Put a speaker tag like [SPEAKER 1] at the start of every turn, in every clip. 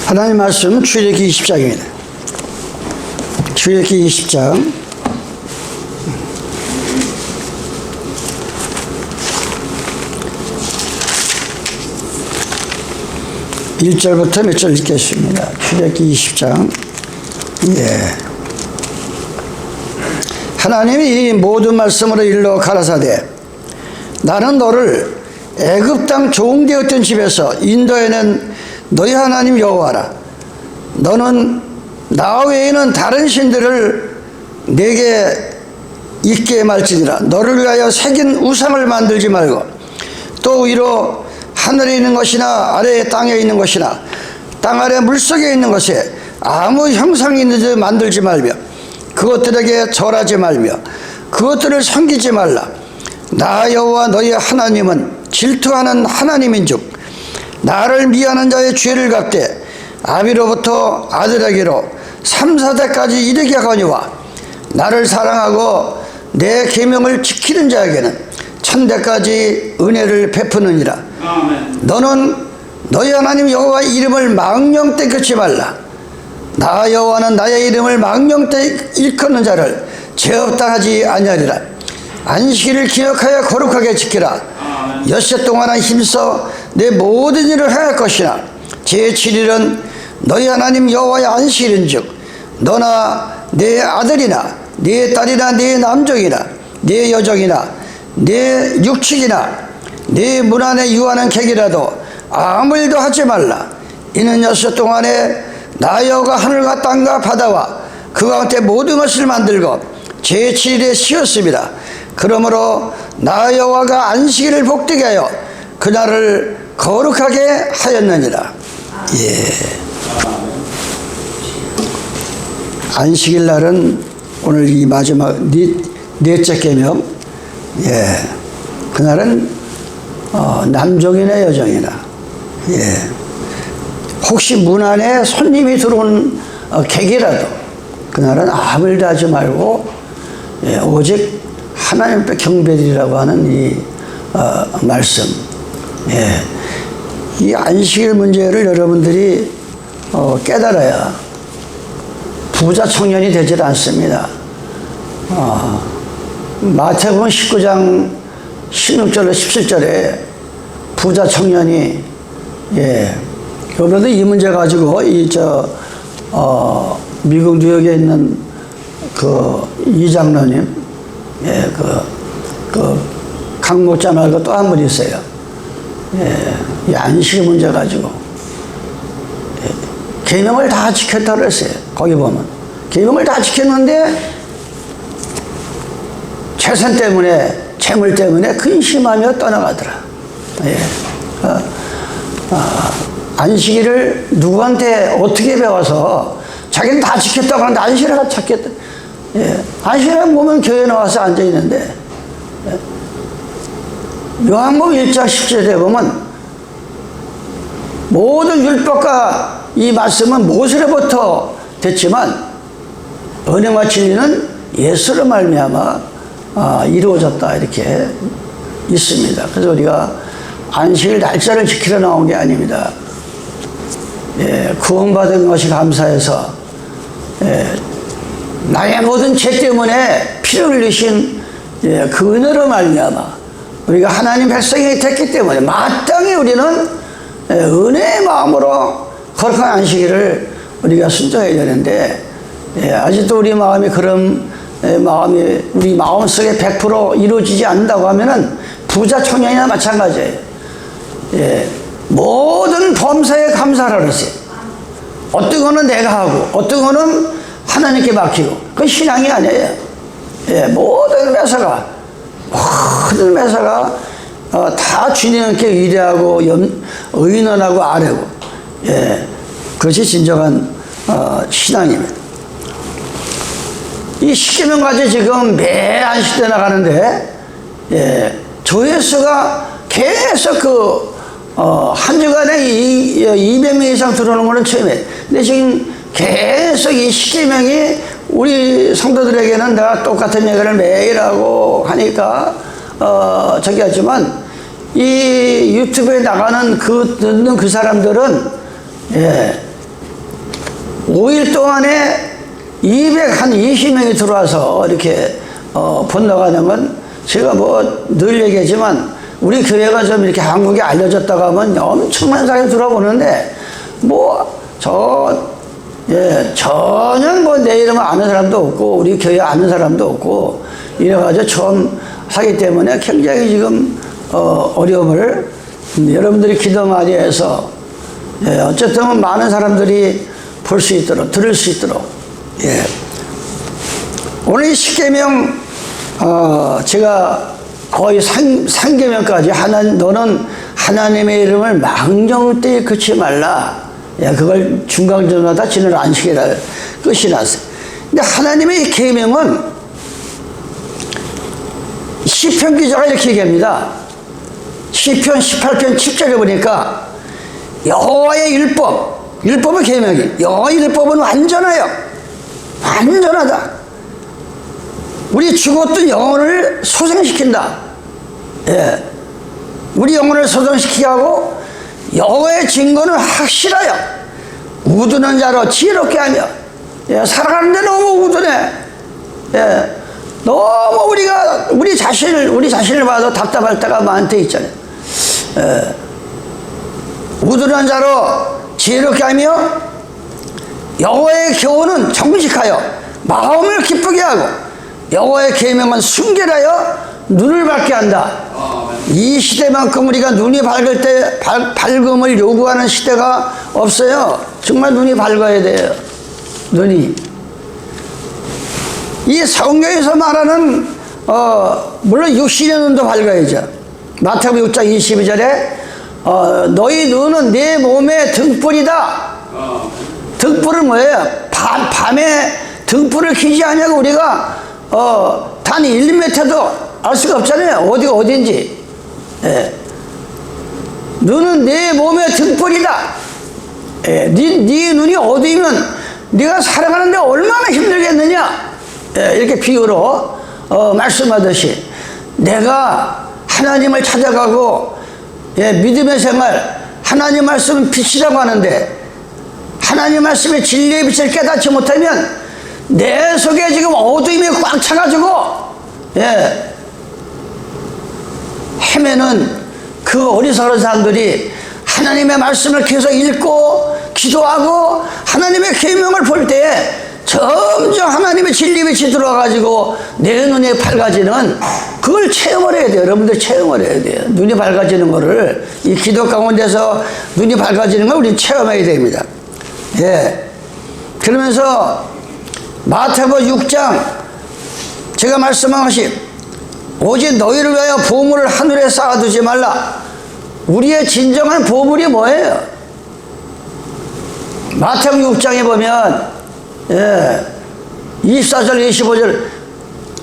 [SPEAKER 1] 하나님 말씀 출애굽기 20장입니다. 출애굽기 20장 1절부터 몇 절 읽겠습니다. 출애굽기 20장. 하나님이 이 모든 말씀으로 일러 가라사대 나는 너를 애굽 땅 종되었던 집에서 인도해낸 너희 하나님 여호와라. 너는 나 외에는 다른 신들을 내게 있게 말지니라. 너를 위하여 새긴 우상을 만들지 말고 또 위로 하늘에 있는 것이나 아래에 땅에 있는 것이나 땅 아래 물속에 있는 것에 아무 형상이 있는 듯 만들지 말며 그것들에게 절하지 말며 그것들을 섬기지 말라. 나 여호와 너희 하나님은 질투하는 하나님인즉 나를 미워하는 자의 죄를 갚되 아비로부터 아들에게로 3, 4대까지 이르게 하거니와 나를 사랑하고 내 계명을 지키는 자에게는 1000대까지 은혜를 베푸느니라. 아멘. 너는 너희 하나님 여호와 이름을 망령때 끊지 말라. 나 여호와는 나의 이름을 망령때 일컫는 자를 죄 없다 하지 아니하리라. 안식일을 기억하여 거룩하게 지키라. 엿새 동안은 힘써 내 모든 일을 행할 것이나 제7일은 너희 하나님 여호와의 안식일인즉 너나 내 아들이나 네 딸이나 네 남종이나 네 여종이나 네 육축이나 네 문 안에 유하는 객이라도 아무 일도 하지 말라. 이는 엿새 동안에 나 여호와가 하늘과 땅과 바다와 그 가운데 모든 것을 만들고 제7일에 쉬었습니다. 그러므로 나 여호와가 안식일을 복되게 하여 그날을 거룩하게 하였느니라. 안식일 날은 오늘 이 마지막 넷째 계명. 그날은 남종이나 여종이나 혹시 문 안에 손님이 들어온 객이라도 그날은 아무 일도 하지 말고 오직 하나님께 경배드리라고 하는 이 말씀. 이 안식일 문제를 여러분들이 깨달아야 부자 청년이 되질 않습니다. 마태복음 19장 16절로 17절에 부자 청년이 그런데 이 문제 가지고 미국 뉴욕에 있는 그 이장로님 강 목자 말고 또 한 분 있어요. 이 안식 문제 가지고 계명을 다 지켰다고 그랬어요. 거기 보면 계명을 다 지켰는데 재산 때문에 재물 때문에 근심하며 떠나가더라. 안식일을 누구한테 어떻게 배워서 자기는 다 지켰다고 하는데 안식일을 다 찾겠다. 안식일을 보면 교회 나와서 앉아있는데 요한복음 1장 10절에 보면 모든 율법과 이 말씀은 모세로부터 됐지만 은혜와 진리는 예수로 말미암아 이루어졌다 이렇게 있습니다. 그래서 우리가 안식일 날짜를 지키러 나온 게 아닙니다. 구원받은 것이 감사해서 나의 모든 죄 때문에 피를 흘리신 그 은혜로 말미암아 우리가 하나님 백성이 됐기 때문에 마땅히 우리는 은혜의 마음으로 거룩한 안식일을 우리가 순종해야 되는데 아직도 우리 마음이 그런 마음이 우리 마음속에 100% 이루어지지 않는다고 하면은 부자 청년이나 마찬가지예요. 모든 범사에 감사를 하세요. 어떤 거는 내가 하고 어떤 거는 하나님께 맡기고 그건 신앙이 아니에요. 모든 매사가 다 주님께 위대하고 의논하고 아뢰고 그것이 진정한 신앙입니다. 이 십계명 가지고 지금 매 안식 때 나가는데 조회수가 계속 한 주간에 200명 이상 들어오는 거는 처음이에요. 근데 지금 계속 이 십계명이 우리 성도들에게는 내가 똑같은 얘기를 매일 하고 하니까 저기 하지만 이 유튜브에 나가는 듣는 그 사람들은 5일 동안에 220명이 들어와서 이렇게 번나가는 건 제가 뭐 늘 얘기하지만 우리 교회가 좀 이렇게 한국에 알려졌다고 하면 엄청난 사람이 들어보는데 전혀 뭐 내 이름을 아는 사람도 없고 우리 교회 아는 사람도 없고 이래가지고 처음 하기 때문에 굉장히 지금 어려움을 여러분들이 기도 많이 해서 어쨌든 많은 사람들이 볼 수 있도록 들을 수 있도록 오늘 이 십계명 제가 거의 상계명까지 너는 하나님의 이름을 망령 때에 그치 말라. 그걸 중간중간마다 지는 안식이라 끝이 났어요. 근데 하나님의 계명은 시편 기자가 이렇게 얘기합니다. 시편 18편 7절에 보니까 여호와의 율법의 계명이 여호와의 율법은 완전하다. 우리 죽었던 영혼을 소생시킨다. 우리 영혼을 소생시키게 하고 여호와의 증거는 확실하여 우두는 자로 지혜롭게 하며 살아가는데 너무 우두네. 너무 우리 자신을 봐도 답답할 때가 많대 있잖아요. 우두는 자로 지혜롭게 하며 여호와의 교훈은 정직하여 마음을 기쁘게 하고 여호와의 계명은 순결하여 눈을 밝게 한다. 이 시대만큼 우리가 눈이 밝을 때 밝음을 요구하는 시대가 없어요. 정말 눈이 밝아야 돼요. 눈이. 이 성경에서 말하는 물론 육신의 눈도 밝아야죠. 마태복음 6장 22절에 너희 눈은 내 몸의 등불이다. 등불은 뭐예요? 밤에 등불을 켜지 않냐고 우리가 단 1m도 알 수가 없잖아요. 어디가 어딘지. 눈은 내 몸의 등불이다. 네 눈이 어두우면 네가 살아가는데 얼마나 힘들겠느냐. 이렇게 비유로 말씀하듯이 내가 하나님을 찾아가고 믿음의 생활, 하나님 말씀은 빛이라고 하는데 하나님 말씀의 진리의 빛을 깨닫지 못하면 내 속에 지금 어두움이 꽉 차가지고 헤매는 그 어리석은 사람들이 하나님의 말씀을 계속 읽고 기도하고 하나님의 계명을 볼 때 점점 하나님의 진리 빛이 들어와가지고 내 눈이 밝아지는 그걸 체험을 해야 돼요. 여러분들 체험을 해야 돼요. 눈이 밝아지는 거를 이 기도 가운데서 눈이 밝아지는 걸 우리 체험해야 됩니다. 그러면서 마태복음 6장 제가 말씀한 것이 오직 너희를 위하여 보물을 하늘에 쌓아두지 말라. 우리의 진정한 보물이 뭐예요? 마태복음 6장에 보면 24절 25절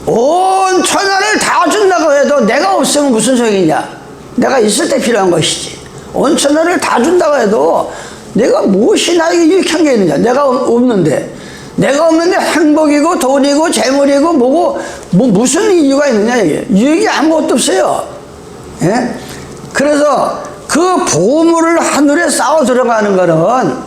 [SPEAKER 1] 온 천하를 다 준다고 해도 내가 없으면 무슨 소용이냐. 내가 있을 때 필요한 것이지. 온 천하를 다 준다고 해도 내가 무엇이 나에게 유익한 게 있느냐. 내가 없는데 행복이고 돈이고 재물이고 뭐고 무슨 이유가 있느냐. 이게 유익이 아무것도 없어요. 그래서 그 보물을 하늘에 쌓아 들어가는 거는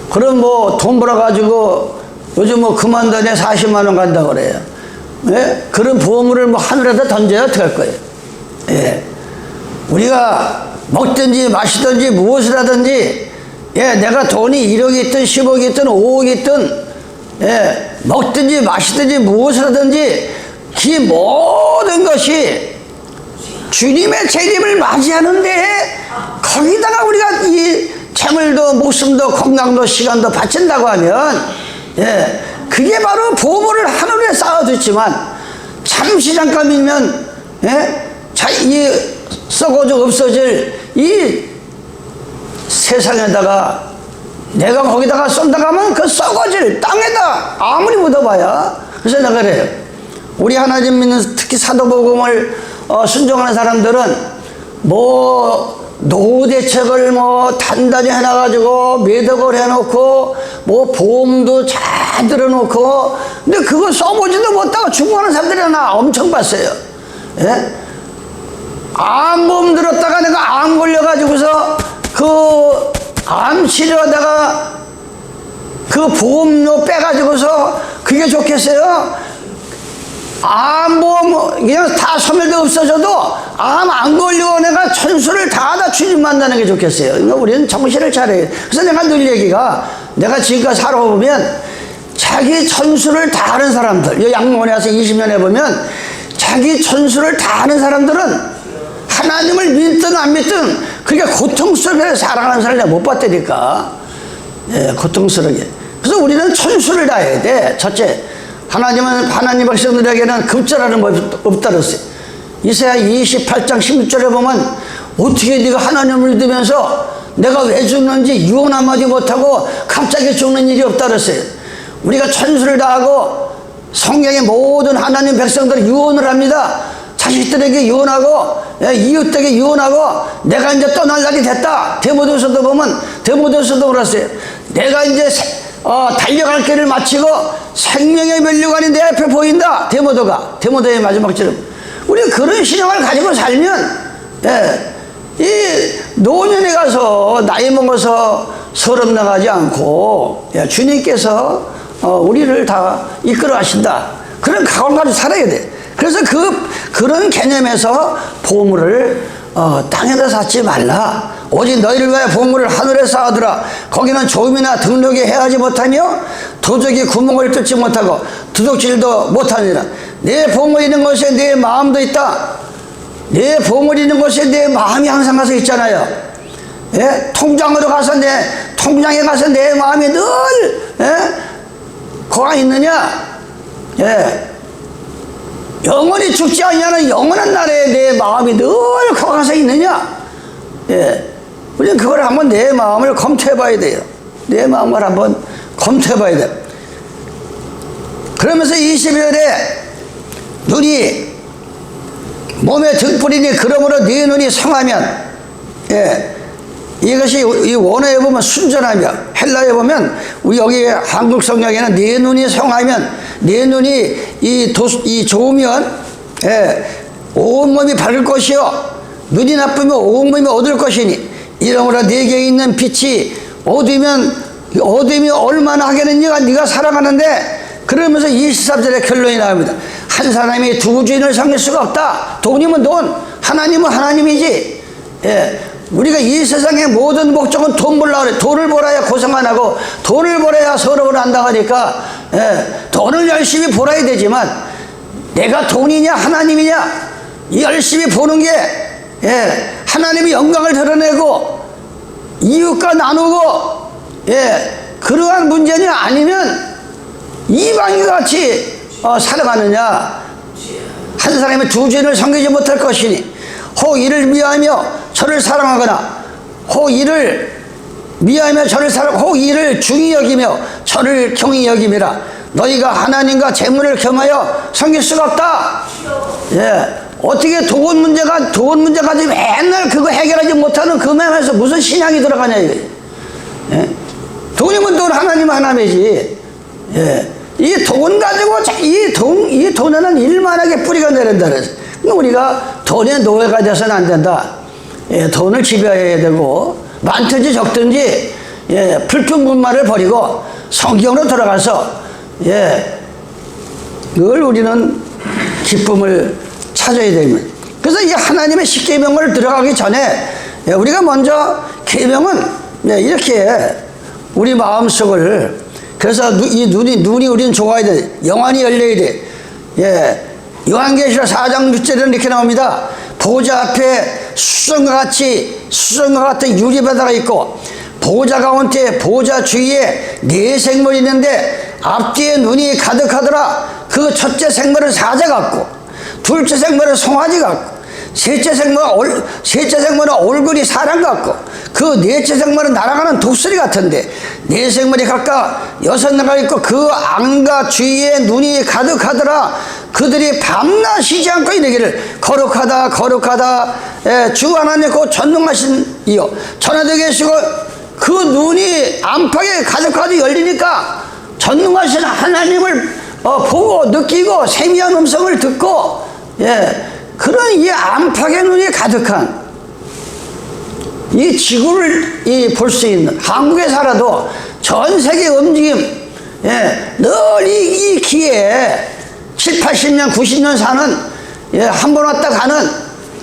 [SPEAKER 1] 그럼 뭐 돈 벌어가지고 요즘 뭐 그만둔에 40만 원 간다고 그래요. 그런 보물을 뭐 하늘에다 던져야 어떻게 할 거예요? 우리가 먹든지 마시든지 무엇을 하든지 내가 돈이 1억이 있든 10억이 있든 5억이 있든 먹든지 마시든지 무엇을 하든지 그 모든 것이 주님의 재림을 맞이하는데 거기다가 우리가 이 재물도 목숨도 건강도 시간도 바친다고 하면 그게 바로 보물을 하늘에 쌓아뒀지만 잠시 잠깐이면 이 썩어져 없어질 이 세상에다가 내가 거기다가 쏜다고 하면 그 썩어질 땅에다 아무리 묻어봐야. 그래서 내가 그래요. 우리 하나님 믿는 특히 사도복음을 순종하는 사람들은 뭐 노후대책을 뭐 단단히 해놔가지고 매덕을 해놓고 뭐 보험도 잘 들어놓고 근데 그거 써보지도 못하고 죽어가는 사람들이 나 엄청 봤어요. 암보험 들었다가 내가 암 걸려가지고서 그 암 치료하다가 그 보험료 빼가지고서 그게 좋겠어요? 그냥 다 소멸도 없어져도 암 안 걸리고 내가 천수를 다 추진한다는 게 좋겠어요. 그러니까 우리는 정신을 차려야 돼. 그래서 내가 늘 얘기가, 내가 지금까지 살아보면 자기 천수를 다 아는 사람들, 양문에 와서 20년 해보면 자기 천수를 다 아는 사람들은 하나님을 믿든 안 믿든 그게 고통스럽게 살아가는 사람을 내가 못 봤다니까. 예, 고통스럽게. 그래서 우리는 천수를 다 해야 돼. 첫째, 하나님 백성들에게는 급절하는 법이 없다 그랬어요. 이사야 28장 16절에 보면 어떻게 네가 하나님을 믿으면서 내가 왜 죽는지 유언 한마디 못하고 갑자기 죽는 일이 없다 그랬어요. 우리가 천수를 다하고 성경의 모든 하나님 백성들은 유언을 합니다. 자식들에게 유언하고 이웃에게 유언하고 내가 이제 떠날 날이 됐다. 데모데후서도 보면 데모데후서도 그랬어요. 내가 이제 달려갈 길을 마치고 생명의 면류관이 내 앞에 보인다. 데모데의 마지막 절은 우리가 그런 신앙을 가지고 살면 이 노년에 가서 나이 먹어서 서름 나가지 않고 주님께서 우리를 다 이끌어 가신다. 그런 각오를 가지고 살아야 돼. 그래서 그런 개념에서 보물을 땅에다 쌓지 말라. 오직 너희를 위하여 보물을 하늘에 쌓아두라. 거기는 조음이나 등록이 해하지 못하며 도적이 구멍을 뚫지 못하고 두둑질도 못하니라. 내 보물이 있는 곳에 내 마음도 있다. 내 보물이 있는 곳에 내 마음이 항상 가서 있잖아요. 예? 통장에 가서 내 마음이 늘 거기 있느냐? 예. 영원히 죽지 않냐는 영원한 날에 내 마음이 늘 거기 가서 있느냐? 예. 우리는 그걸 한번 내 마음을 검토해 봐야 돼요. 내 마음을 한번 검토해 봐야 돼요. 그러면서 12월에 눈이 몸에 등불이니 그러므로 네 눈이 성하면, 이것이 이 원어에 보면 순전하며, 헬라에 보면 우리 여기 한국 성경에는 네 눈이 성하면, 네 눈이 이 좋으면 온몸이 밝을 것이요 눈이 나쁘면 온몸이 어두울 것이니 이러므로 네게 있는 빛이 어둠이 얼마나 하겠느냐. 네가 살아가는데. 그러면서 23절에 결론이 나옵니다. 한 사람이 두 주인을 섬길 수가 없다. 돈이면 돈, 하나님은 하나님이지. 우리가 이 세상의 모든 목적은 돈 벌라 그래. 돈을 벌어야 고생 안 하고 돈을 벌어야 서러움을 한다 하니까 돈을 열심히 벌어야 되지만 내가 돈이냐 하나님이냐 열심히 버는 게 하나님의 영광을 드러내고 이웃과 나누고 그러한 문제냐 아니면 이방인같이 살아가느냐. 한 사람이 두 주인을 섬기지 못할 것이니 혹 이를 미워하며 저를 사랑하거나 혹 이를 미워하며 저를 사랑하고 혹 이를 중히 여기며 저를 경히 여김이라. 너희가 하나님과 재물을 겸하여 섬길 수가 없다. 어떻게 돈 문제 가지고 맨날 그거 해결하지 못하는 그 맴에서 무슨 신앙이 들어가냐 이거예요. 돈이면 돈, 하나님은 하나님이지. 이 돈 가지고 이 돈에는 일만하게 뿌리가 내린다 그래서 우리가 돈의 노예가 돼서는 안 된다. 돈을 지배해야 되고 많든지 적든지 불평분만을 버리고 성경으로 들어가서 늘 우리는 기쁨을 찾아야 됩니다. 그래서 이 하나님의 십계명을 들어가기 전에 우리가 먼저 계명은 이렇게 우리 마음속을, 그래서 이 눈이 우리는 좋아야 돼. 영안이 열려야 돼. 요한계시록 4장 6절에는 이렇게 나옵니다. 보좌 앞에 수정과 같은 유리바다가 있고 보좌 가운데 보좌 주위에 네 생물이 있는데 앞뒤에 눈이 가득하더라. 그 첫째 생물은 사자 같고 둘째 생물은 송아지 같고 셋째 생물은 얼굴이 사람 같고 그 넷째 생물은 날아가는 독수리 같은데 네 생물이 각각 6나라가 있고 그 안과 주위에 눈이 가득하더라. 그들이 밤낮 쉬지 않고 이르기를 거룩하다 거룩하다 주 하나님 곧 전능하신 이요 전하되 계시고 그 눈이 안팎에 가득하게 열리니까 전능하신 하나님을 보고 느끼고 세미한 음성을 듣고 그런 이 안팎의 눈이 가득한 이 지구를 볼 수 있는, 한국에 살아도 전 세계 움직임, 늘 이 기회에 7, 80년, 90년 사는, 한 번 왔다 가는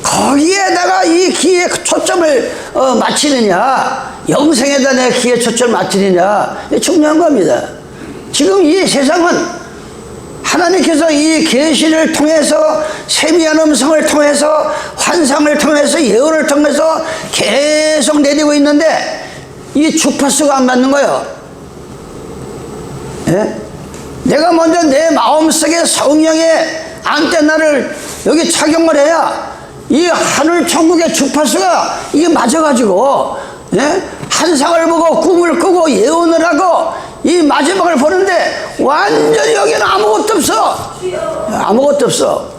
[SPEAKER 1] 거기에다가 이 기회에 초점을 맞추느냐, 영생에다 내 기회 초점을 맞추느냐, 중요한 겁니다. 지금 이 세상은 하나님께서 이 계시를 통해서 세미한 음성을 통해서 환상을 통해서 예언을 통해서 계속 내리고 있는데 이 주파수가 안 맞는 거예요. 내가 먼저 내 마음속에 성령의 안테나를 여기 착용을 해야 이 하늘 천국의 주파수가 이게 맞아가지고 환상을 보고 꿈을 꾸고 예언을 하고 이 마지막을 보는데 완전히 여기는 아무것도 없어. 아무것도 없어.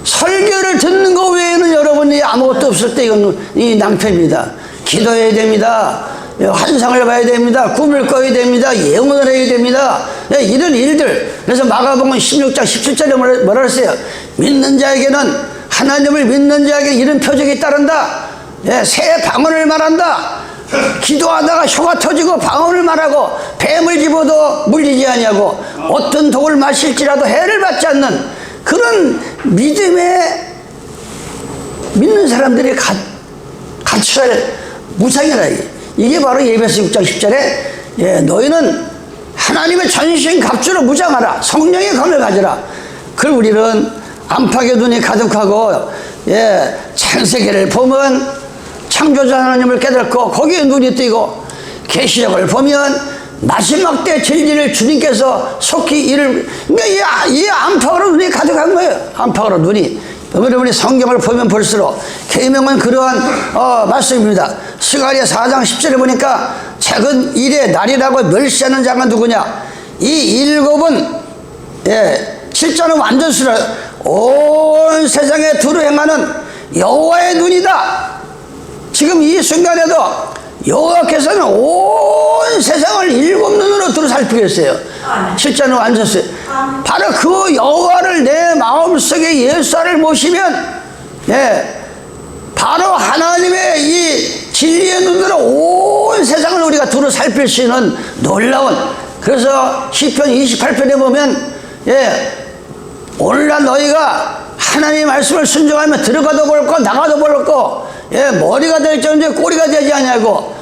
[SPEAKER 1] 설교를 듣는 거 외에는 여러분이 아무것도 없을 때 이건 이 낭패입니다. 기도해야 됩니다. 환상을 봐야 됩니다. 꿈을 꿔야 됩니다. 예언을 해야 됩니다. 이런 일들. 그래서 마가복음 16장 17절에 뭐라 그랬어요? 믿는 자에게는, 하나님을 믿는 자에게 이런 표적이 따른다. 새 방언을 말한다. 기도하다가 혀가 터지고 방언을 말하고 뱀을 집어도 물리지 아니하고 어떤 독을 마실지라도 해를 받지 않는 그런 믿음에 믿는 사람들이 갖춰야 무상이라. 이게 바로 예배서 6장 10절에 너희는 하나님의 전신 갑주로 무장하라. 성령의 검을 가지라. 그걸 우리는 안팎의 눈이 가득하고 창세기를 보면 창조자 하나님을 깨닫고 거기에 눈이 뜨이고 계시록을 보면 마지막 때 진리를 주님께서 속히 이를, 그러니까 이 안팎으로 눈이 가득한 거예요. 안팎으로 눈이. 여러분이 성경을 보면 볼수록 계명은 그러한 말씀입니다. 스가랴 4장 10절에 보니까 작은 일의 날이라고 멸시하는 자가 누구냐. 이 일곱은 7자는 완전수라. 온 세상에 두루 행하는 여호와의 눈이다. 지금 이 순간에도 여호와께서는 온 세상을 일곱 눈으로 두루 살피고 있어요. 7자는 완전수. 바로 그 여호와를 내 마음속에 예수를 모시면 바로 하나님의 이 진리의 눈으로 온 세상을 우리가 두루 살필 수 있는 놀라운. 그래서 시편 28편에 보면 오늘날 너희가 하나님의 말씀을 순종하면 들어가도 볼고 나가도 볼고 머리가 될지 언제 꼬리가 되지 않냐고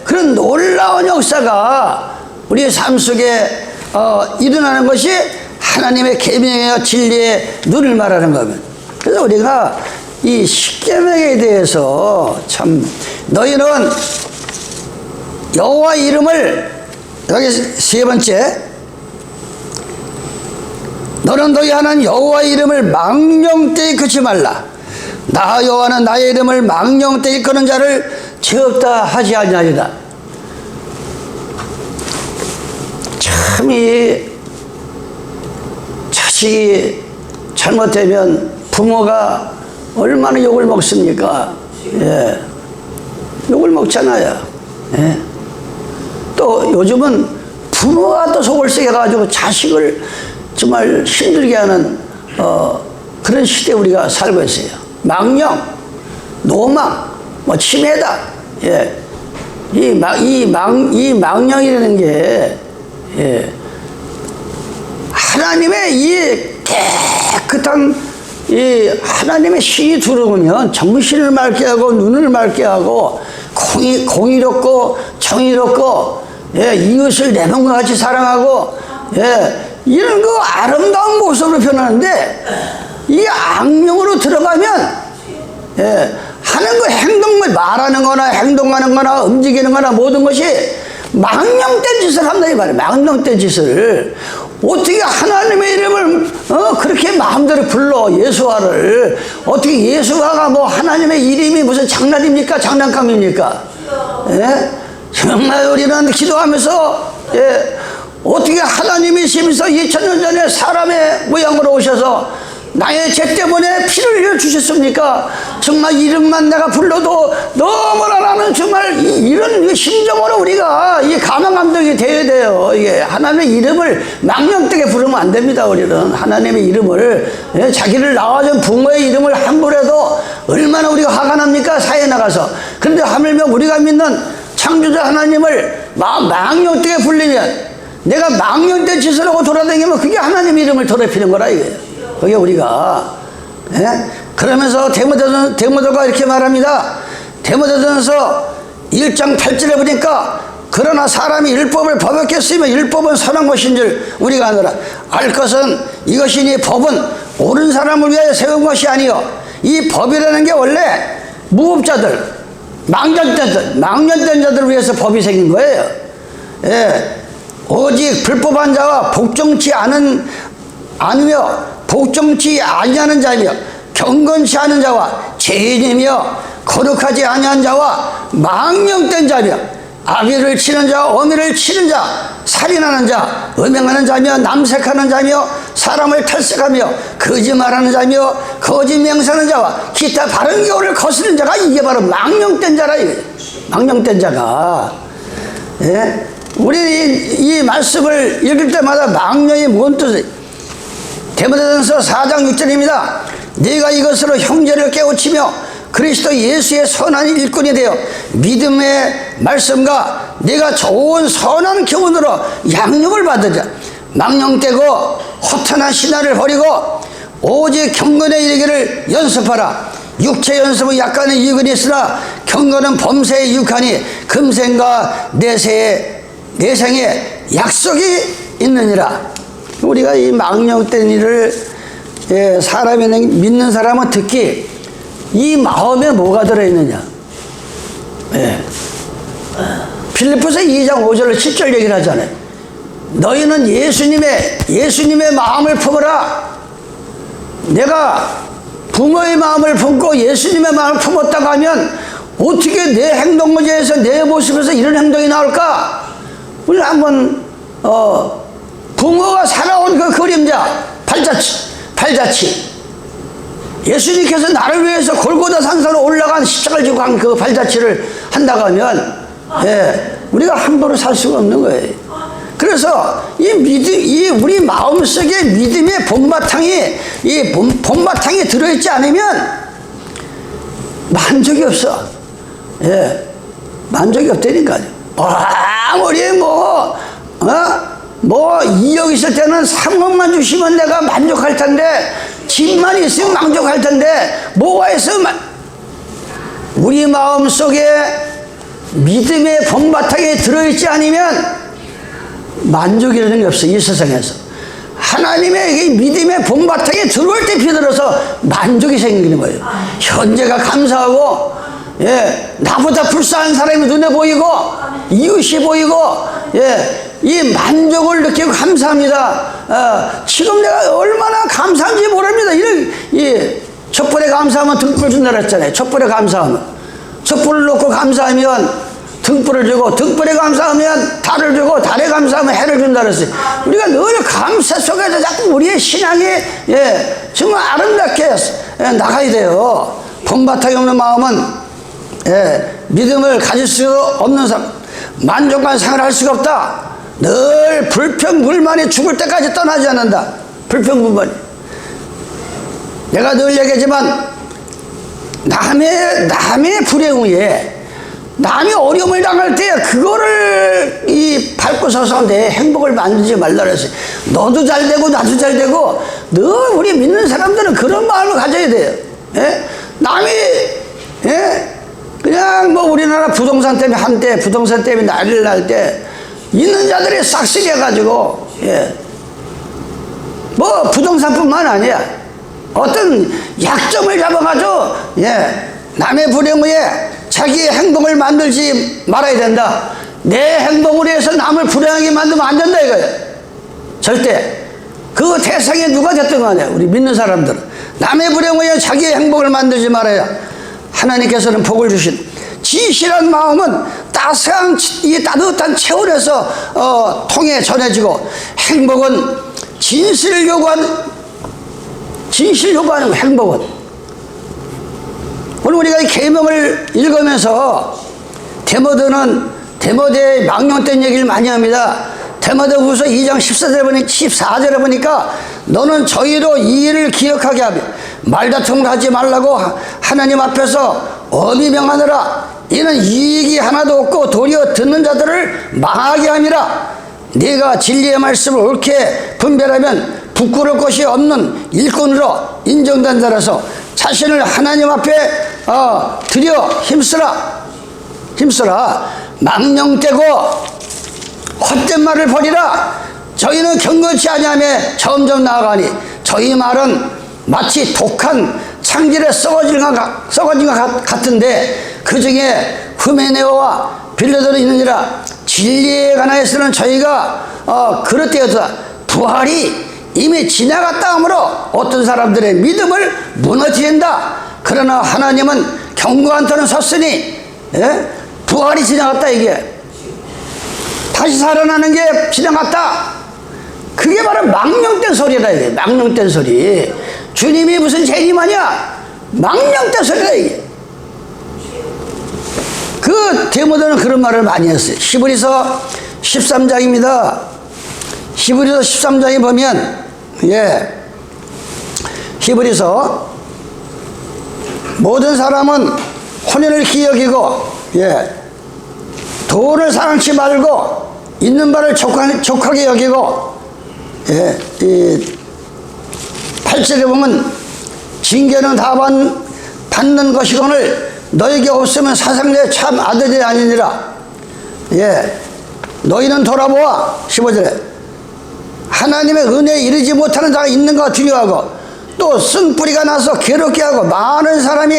[SPEAKER 1] 그런 놀라운 역사가 우리의 삶 속에 일어나는 것이 하나님의 계명의 진리의 눈을 말하는 겁니다. 그래서 우리가 이 십계명에 대해서 참 너희는 여호와 이름을 여기 세 번째 너는 너희 하나님 여호와 이름을 망령되이 그치 말라. 나 여호와는 나의 이름을 망령되이 끄는 자를 죄 없다 하지 아니하리라. 참 이 자식이 잘못되면 부모가 얼마나 욕을 먹습니까? 욕을 먹잖아요. 또 요즘은 부모가 또 속을 썩여가지고 자식을 정말 힘들게 하는 그런 시대에 우리가 살고 있어요. 망령, 노망, 뭐 치매다. 이 망령이라는 게 하나님의 이 깨끗한 이 하나님의 신이 들어오면 정신을 맑게 하고 눈을 맑게 하고 공의롭고 정의롭고 이웃을 내 몸과 같이 사랑하고 이런 그 아름다운 모습으로 변하는데 이 악령으로 들어가면 하는 거 행동을 말하는 거나 행동하는 거나 움직이는 거나 모든 것이 망령된 짓을 한다 이 말이에요. 망령된 짓을 어떻게 하나님의 이름을 그렇게 마음대로 불러. 예수와를 어떻게 예수와가 뭐 하나님의 이름이 무슨 장난입니까? 장난감입니까? 정말 우리는 기도하면서 어떻게 하나님이시면서 2000년 전에 사람의 모양으로 오셔서 나의 죄 때문에 피를 흘려주셨습니까? 정말 이름만 내가 불러도 너무나 나는 정말 이런 심정으로 우리가 이 가망 감독이 되어야 돼요. 이게 하나님의 이름을 망령되게 부르면 안 됩니다. 우리는 하나님의 이름을 자기를 낳아준 부모의 이름을 함부로 해도 얼마나 우리가 화가 납니까? 사회에 나가서. 그런데 하물며 우리가 믿는 창조자 하나님을 망령되게 불리면, 내가 망령된 짓을 하고 돌아다니면 그게 하나님 이름을 더럽히는 거라 이거예요. 그게 우리가. 예? 그러면서 데모데가 이렇게 말합니다. 데모데전서 1장 8절에 보니까 그러나 사람이 율법을 법없게 쓰면 율법은 선한 것인 줄 우리가 아노라. 알 것은 이것이니 법은 옳은 사람을 위하여 세운 것이 아니요 이 법이라는 게 원래 무법자들, 망령된 자들을 위해서 법이 생긴 거예요. 예. 오직 불법한 자와 복종치 않으며 복종치 아니하는 자며 경건치 않은 자와 죄인이며 거룩하지 아니한 자와 망령된 자며 아비를 치는 자, 어미를 치는 자, 살인하는 자, 음행하는 자며 남색하는 자며 사람을 탈색하며 거짓말하는 자며 거짓 맹세하는 자와 기타 바른 교훈을 거스르는 자가 이게 바로 망령된 자라 이거예요. 망령된 자가. 예? 우리 이 말씀을 읽을 때마다 망령이 뭔 뜻이에요? 데모데전서 4장 6절입니다. 네가 이것으로 형제를 깨우치며 그리스도 예수의 선한 일꾼이 되어 믿음의 말씀과 네가 좋은 선한 교훈으로 양육을 받으자. 망령되고 허탄한 신화를 버리고 오직 경건에 이르기를 연습하라. 육체 연습은 약간의 이익은 있으나 경건은 범세에 유익하니 금생과 내생에 약속이 있느니라. 우리가 이 망령된 일을 사람이 믿는 사람은 특히 이 마음에 뭐가 들어있느냐. 필리포스 2장 5절 7절 얘기를 하잖아요. 너희는 예수님의 마음을 품어라. 내가 부모의 마음을 품고 예수님의 마음을 품었다고 하면 어떻게 내 행동 문제에서 내 모습에서 이런 행동이 나올까? 우리 한번 부모가 살아온 그 그림자 발자취 예수님께서 나를 위해서 골고다 산산으로 올라간 십자가를 지고 간 그 발자취를 한다고 하면 우리가 함부로 살 수가 없는 거예요. 그래서 이 우리 마음속에 믿음의 본바탕이 들어있지 않으면 만족이 없어. 만족이 없다니까요. 아무리 2억 있을 때는 3억만 주시면 내가 만족할 텐데, 집만 있으면 만족할 텐데, 뭐가 있으면 우리 마음 속에 믿음의 본바탕에 들어있지 않으면 만족이라는 게 없어. 이 세상에서 하나님의 믿음의 본바탕에 들어올 때 비들어서 만족이 생기는 거예요. 현재가 감사하고, 나보다 불쌍한 사람이 눈에 보이고 이웃이 보이고, 이 만족을 느끼고 감사합니다. 지금 내가 얼마나 감사한지 모릅니다. 촛불에 감사하면 등불 준다 그랬잖아요. 촛불에 감사하면, 촛불을 놓고 감사하면 등불을 주고, 등불에 감사하면 달을 주고, 달에 감사하면 해를 준다 그랬어요. 우리가 늘 감사 속에서 자꾸 우리의 신앙이 정말 아름답게 나가야 돼요. 본바탕이 없는 마음은 믿음을 가질 수 없는 사람, 만족한 생활을 할 수가 없다. 늘 불평불만이 죽을 때까지 떠나지 않는다. 불평불만이. 내가 늘 얘기하지만 남의 불행 후에, 남이 어려움을 당할 때 그거를 밟고 서서 내 행복을 만들지 말라 그랬어요. 너도 잘 되고 나도 잘 되고, 늘 우리 믿는 사람들은 그런 마음을 가져야 돼요. 남이 그냥 우리나라 부동산 때문에 한때 부동산 때문에 난리를 날 때 있는 자들이 싹쓸이 해가지고 부동산뿐만 아니야. 어떤 약점을 잡아가지고 남의 불행 후에 자기의 행복을 만들지 말아야 된다. 내 행복을 위해서 남을 불행하게 만들면 안 된다 이거예요. 절대. 그 대상에 누가 됐든 간에 우리 믿는 사람들은 남의 불행 후에 자기의 행복을 만들지 말아야 하나님께서는 복을 주신 진실한 마음은 따뜻한 체온에서 통해 전해지고, 행복은 진실 요구하는 거. 행복은 오늘 우리가 이 계명을 읽으면서 데모데의 망령된 얘기를 많이 합니다. 데모데후서 2장 14절에 보니까 너는 저희로 이 일을 기억하게 하며 말다툼을 하지 말라고 하나님 앞에서 엄히 명하느라 이는 이익이 하나도 없고 도리어 듣는 자들을 망하게 함이라. 네가 진리의 말씀을 옳게 분별하면 부끄러울 것이 없는 일꾼으로 인정된 자라서 자신을 하나님 앞에 드려 힘쓰라. 망령되고 헛된 말을 버리라. 저희는 경건치 아니하며 점점 나아가니 저희 말은 마치 독한 창질에 썩어진 것 같은데 그 중에 후메네오와 빌레도는 있느니라. 진리에 관하여서는 저희가 그릇되었다. 부활이 이미 지나갔다 하므로 어떤 사람들의 믿음을 무너뜨린다. 그러나 하나님은 경고한 터는 섰으니 부활이 지나갔다. 이게 다시 살아나는 게 지나갔다. 그게 바로 망령된 소리다. 이게 망령된 소리. 주님이 무슨 재림하냐? 망령된 소리다. 이게 그 디모데는 그런 말을 많이 했어요. 히브리서 13장입니다. 히브리서 13장에 보면 히브리서 모든 사람은 혼인을 기여기고 돈을 사랑치 말고 있는 바를 족하게 여기고 이 8절에 보면 징계는 다 받는 것이거늘 너에게 없으면 사상자의 참 아들이 아니니라. 너희는 돌아보아. 15절에 하나님의 은혜에 이르지 못하는 자가 있는가 두려워하고 또 쓴뿌리가 나서 괴롭게 하고 많은 사람이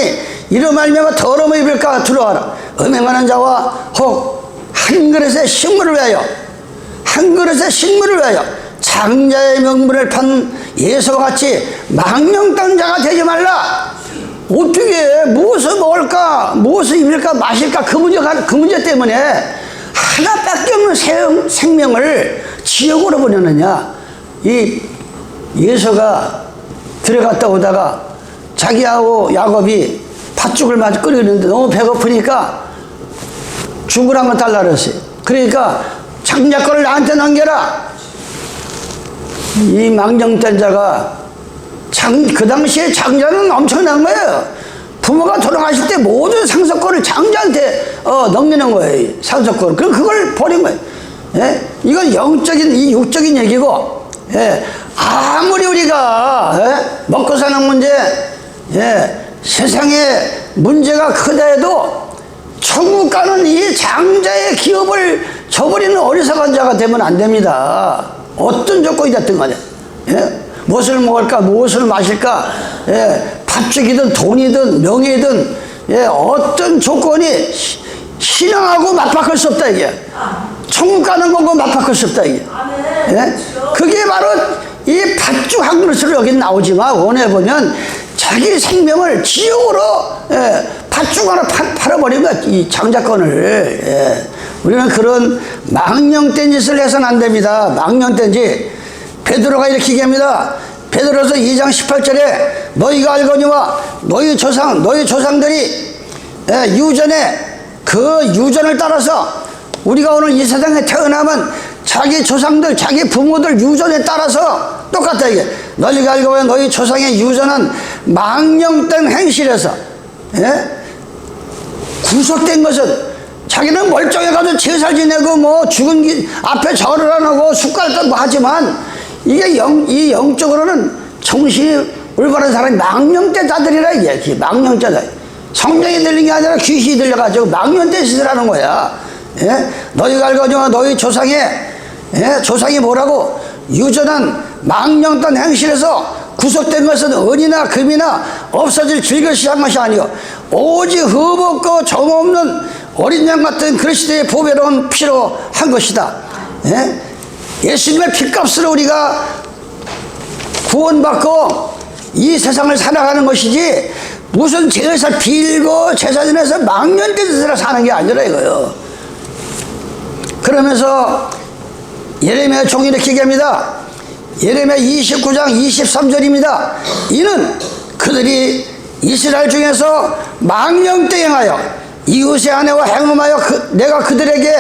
[SPEAKER 1] 이로 말미암아 더러움을 입을까 두려워하라. 음행하는 자와 혹 한 그릇의 식물을 위하여 장자의 명분을 판 예수와 같이 망령된 자가 되지 말라. 어떻게 무엇을 먹을까 무엇을 입을까 마실까 그 문제 때문에 하나밖에 없는 생명을 지옥으로 보내느냐. 이 예수가 들어갔다 오다가 자기하고 야곱이 팥죽을 마저 끓이는데 너무 배고프니까 죽을 한번 달라 그랬어요. 그러니까 장자권을 나한테 넘겨라. 이 망령된 자가 그 당시에 장자는 엄청난 거예요. 부모가 돌아가실 때 모든 상속권을 장자한테 넘기는 거예요. 상속권. 그럼 그걸 버린 거예요. 이건 이 육적인 얘기고, 아무리 우리가 먹고 사는 문제, 세상에 문제가 크다 해도 천국 가는 이 장자의 기업을 저버리는 어리석은 자가 되면 안 됩니다. 어떤 조건이 됐든 간에. 무엇을 먹을까 무엇을 마실까, 팥죽이든 돈이든 명예든 어떤 조건이 신앙하고 맞바꿀 수 없다. 이게 천국 가는 거고 맞바꿀 수 없다. 이게 그게 바로 이 팥죽 한 그릇으로 여기 나오지만 원해 보면 자기 생명을 지옥으로 팥죽 하나 팔아버린 거야. 이 장자권을. 우리는 그런 망령된 짓을 해서는 안 됩니다. 망령된 짓. 베드로가 이렇게 얘기합니다. 베드로서 2장 18절에 너희가 알거니와 너희 조상들이 유전에 그 유전을 따라서 우리가 오늘 이 세상에 태어나면 자기 조상들 자기 부모들 유전에 따라서 똑같다. 이게 너희가 알거니와 너희 조상의 유전은 망령된 행실에서 구속된 것은 자기는 멀쩡해가지고 제살 지내고 뭐 죽은 앞에 절을 안 하고 숟갈 뭐 하지만 이게 이 영적으로는 정신이 올바른 사람이 망령된 자들이라. 이게 망령자다. 성령이 들린 게 아니라 귀신이 들려가지고 망령된 짓을 하는 거야. 너희가 알거니와 너희 조상이 뭐라고 유전한 망령된 행실에서 구속된 것은 은이나 금이나 없어질 즐것이 한 것이 아니요 오직 흠없고 점없는 어린 양 같은 그리스도의 보배로운 피로 한 것이다. 예수님의 피값으로 우리가 구원받고 이 세상을 살아가는 것이지 무슨 제사 빌고 제사 지내서 망령된 짓을 사는 게 아니라 이거요. 그러면서 예레미야 종이 이렇게 얘기합니다. 예레미야 29장 23절입니다. 이는 그들이 이스라엘 중에서 망령되 행하여 이웃의 아내와 행음하여 내가 그들에게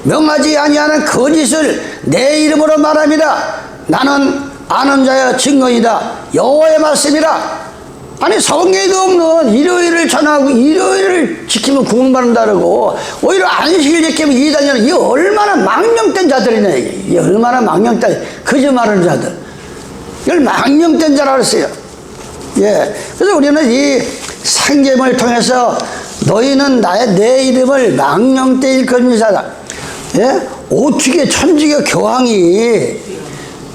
[SPEAKER 1] 명하지 아니하는 거짓을 내 이름으로 말함이라. 나는 아는 자여 증거이다. 여호와의 말씀이라. 아니 성경에도 없는 일요일을 전하고 일요일을 지키면 구원받는다 그러고 오히려 안식일 지키면 이단이라는 이게 얼마나 망령된 자들이냐 이게 얼마나 망령된 거짓말하는 자들 이걸 망령된 자라고 그랬어요. 예, 그래서 우리는 이 상계명을 통해서 너희는 내 이름을 망령되 일컫는 자다. 예? 어떻게 천지교 교황이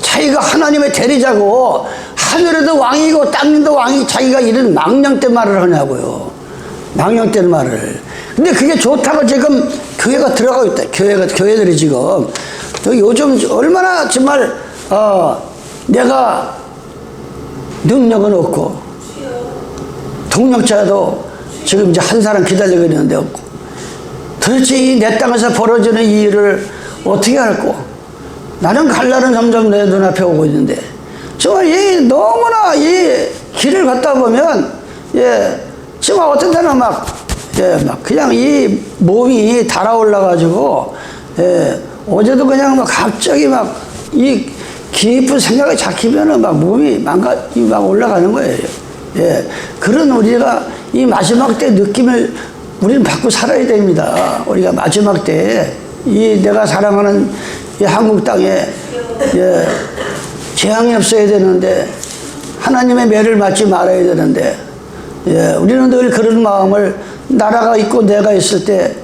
[SPEAKER 1] 자기가 하나님의 대리자고 하늘에도 왕이고 땅에도 왕이 자기가 이런 망령된 말을 하냐고요. 망령된 말을. 근데 그게 좋다고 지금 교회가 들어가고 있다. 교회들이 지금 요즘 얼마나 정말 내가 능력은 없고 동력자도 지금 이제 한 사람 기다리고 있는데 없고 도대체 이 내 땅에서 벌어지는 이 일을 어떻게 할꼬? 나는 갈 날은 점점 내 눈앞에 오고 있는데 정말 너무나 이 길을 걷다 보면 정말 어떤 때는 막 그냥 이 몸이 달아올라가지고 어제도 그냥 막 갑자기 막 이 깊은 생각이 잡히면은 막 몸이 막 올라가는 거예요. 그런 우리가 이 마지막 때 느낌을 우리는 받고 살아야 됩니다. 우리가 마지막 때 이 내가 사랑하는 이 한국 땅에 재앙이 없어야 되는데 하나님의 매를 맞지 말아야 되는데 우리는 늘 그런 마음을 나라가 있고 내가 있을 때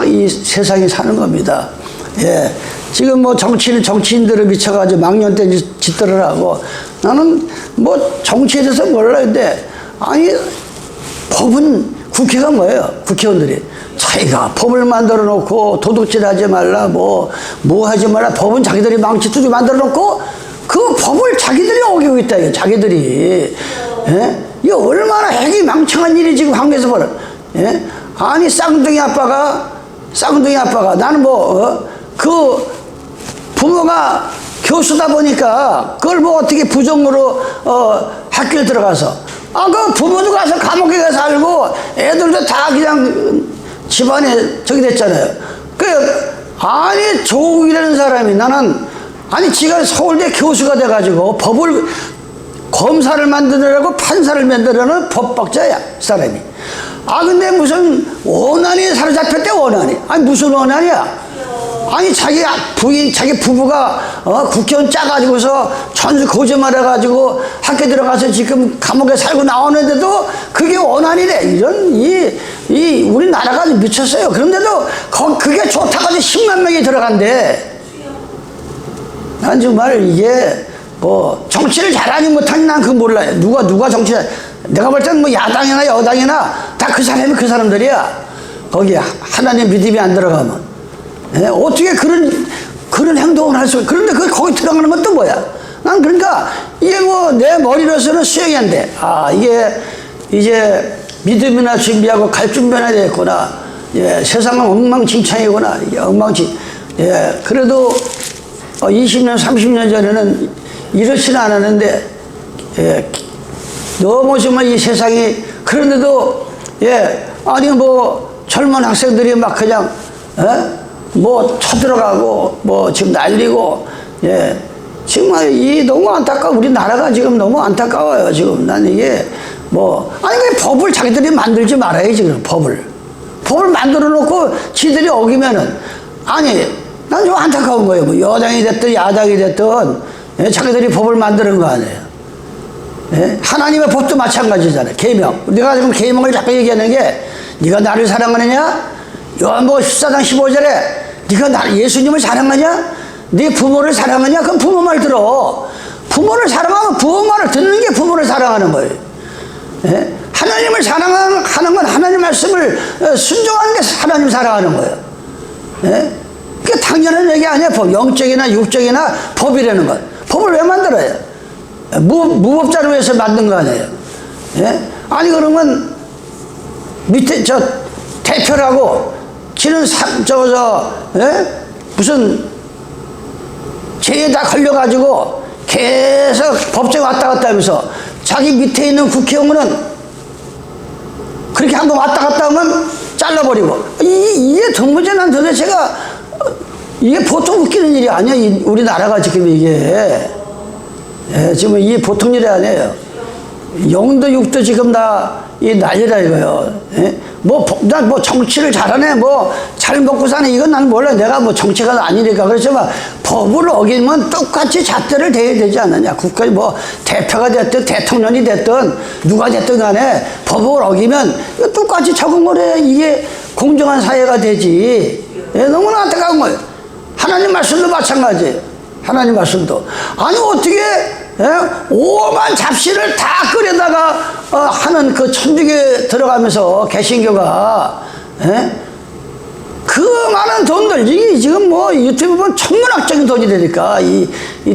[SPEAKER 1] 이 세상이 사는 겁니다. 지금 뭐 정치인들을 미쳐가지고 망년된 짓들을 하고 나는 뭐 정치에 대해서 몰라는데 아니 법은 국회가 뭐예요? 국회의원들이 자기가 법을 만들어 놓고 도둑질 하지 말라 뭐 하지 말라 법은 자기들이 망치 두개 만들어 놓고 그 법을 자기들이 어기고 있다 이거 자기들이 이게 얼마나 핵이 망청한 일이 지금 한국에서 벌어. 아니 쌍둥이 아빠가 나는 그 부모가 교수다 보니까 그걸 뭐 어떻게 부정으로 학교에 들어가서 그 부모도 가서 감옥에 가서 살고 애들도 다 그냥 집안에 저기 됐잖아요. 아니 조국이라는 사람이 나는 아니 지가 서울대 교수가 돼가지고 법을 검사를 만드느라고 판사를 만들어는 법학자야 사람이. 근데 무슨 원한이 사로잡혔대 원한이. 아니 무슨 원한이야? 아니 자기 부부가 국회의원 짜가지고서 전수 거짓말해가지고 학교 들어가서 지금 감옥에 살고 나오는데도 그게 원한이래. 이런 이 우리나라가 미쳤어요. 그런데도 그게 좋다고 10만 명이 들어간대. 난 정말 이게 뭐 정치를 잘하니 못하니 난 그거 몰라요. 누가 정치 내가 볼 때는 뭐 야당이나 여당이나 다 그 사람이 그 사람들이야. 거기 하나님 믿음이 안 들어가면 어떻게 그런 행동을 할 수? 그런데 거기 들어가는 것도 뭐야? 난 그러니까 이게 뭐 내 머리로서는 수용이 안 돼. 이게 이제 믿음이나 준비하고 갈 준비나 됐구나. 세상은 엉망진창이구나. 이게 엉망진. 그래도 20년, 30년 전에는 이렇지는 않았는데 너무 정말 이 세상이 그런데도 아니 뭐 젊은 학생들이 막 그냥 뭐 쳐들어가고 뭐 지금 날리고 정말 너무 안타까워. 우리나라가 지금 너무 안타까워요. 지금 난 이게 아니 왜 법을 자기들이 만들지 말아야지. 그럼 법을 만들어 놓고 지들이 어기면은 아니 난 좀 안타까운 거예요. 뭐 여당이 됐든 야당이 됐든 자기들이 법을 만드는 거 아니에요. 하나님의 법도 마찬가지잖아요. 계명. 내가 지금 계명을 자꾸 얘기하는 게 네가 나를 사랑하느냐? 요한복음 14장 15절에 네가 예수님을 사랑하냐? 네 부모를 사랑하냐? 그럼 부모 말 들어. 부모를 사랑하면 부모 말을 듣는 게 부모를 사랑하는 거예요. 하나님을 사랑하는 건 하나님 말씀을 순종하는 게 하나님 사랑하는 거예요. 그게 당연한 얘기 아니에요. 법. 영적이나 육적이나 법이라는 것. 법을 왜 만들어요? 무법자를 위해서 만든 거 아니에요. 아니 그러면 밑에 대표라고 지는 무슨 죄에 다 걸려가지고 계속 법정에 왔다 갔다 하면서 자기 밑에 있는 국회의원은 그렇게 한번 왔다 갔다 하면 잘라버리고 이게 정부제 난 도대체가 이게 보통 웃기는 일이 아니야. 우리나라가 지금 이게 지금 이게 보통 일이 아니에요. 영도 육도 지금 다 이 난리다 이거요. 예? 난 뭐 정치를 잘하네, 뭐 잘 먹고 사네, 이건 난 몰라. 내가 뭐 정치가 아니니까. 그렇지만 법을 어기면 똑같이 잣대를 대야 되지 않느냐. 국가의 뭐 대표가 됐든 대통령이 됐든 누가 됐든 간에 법을 어기면 똑같이 적응을 해. 이게 공정한 사회가 되지. 예? 너무나 안타까운 거예요. 하나님 말씀도 마찬가지예요. 하나님 말씀도. 아니 어떻게 오만 잡시를 다 끓여다가 하는 그 천주교에 들어가면서 개신교가 그 많은 돈들, 이게 지금 뭐 유튜브 보면 천문학적인 돈이 되니까 이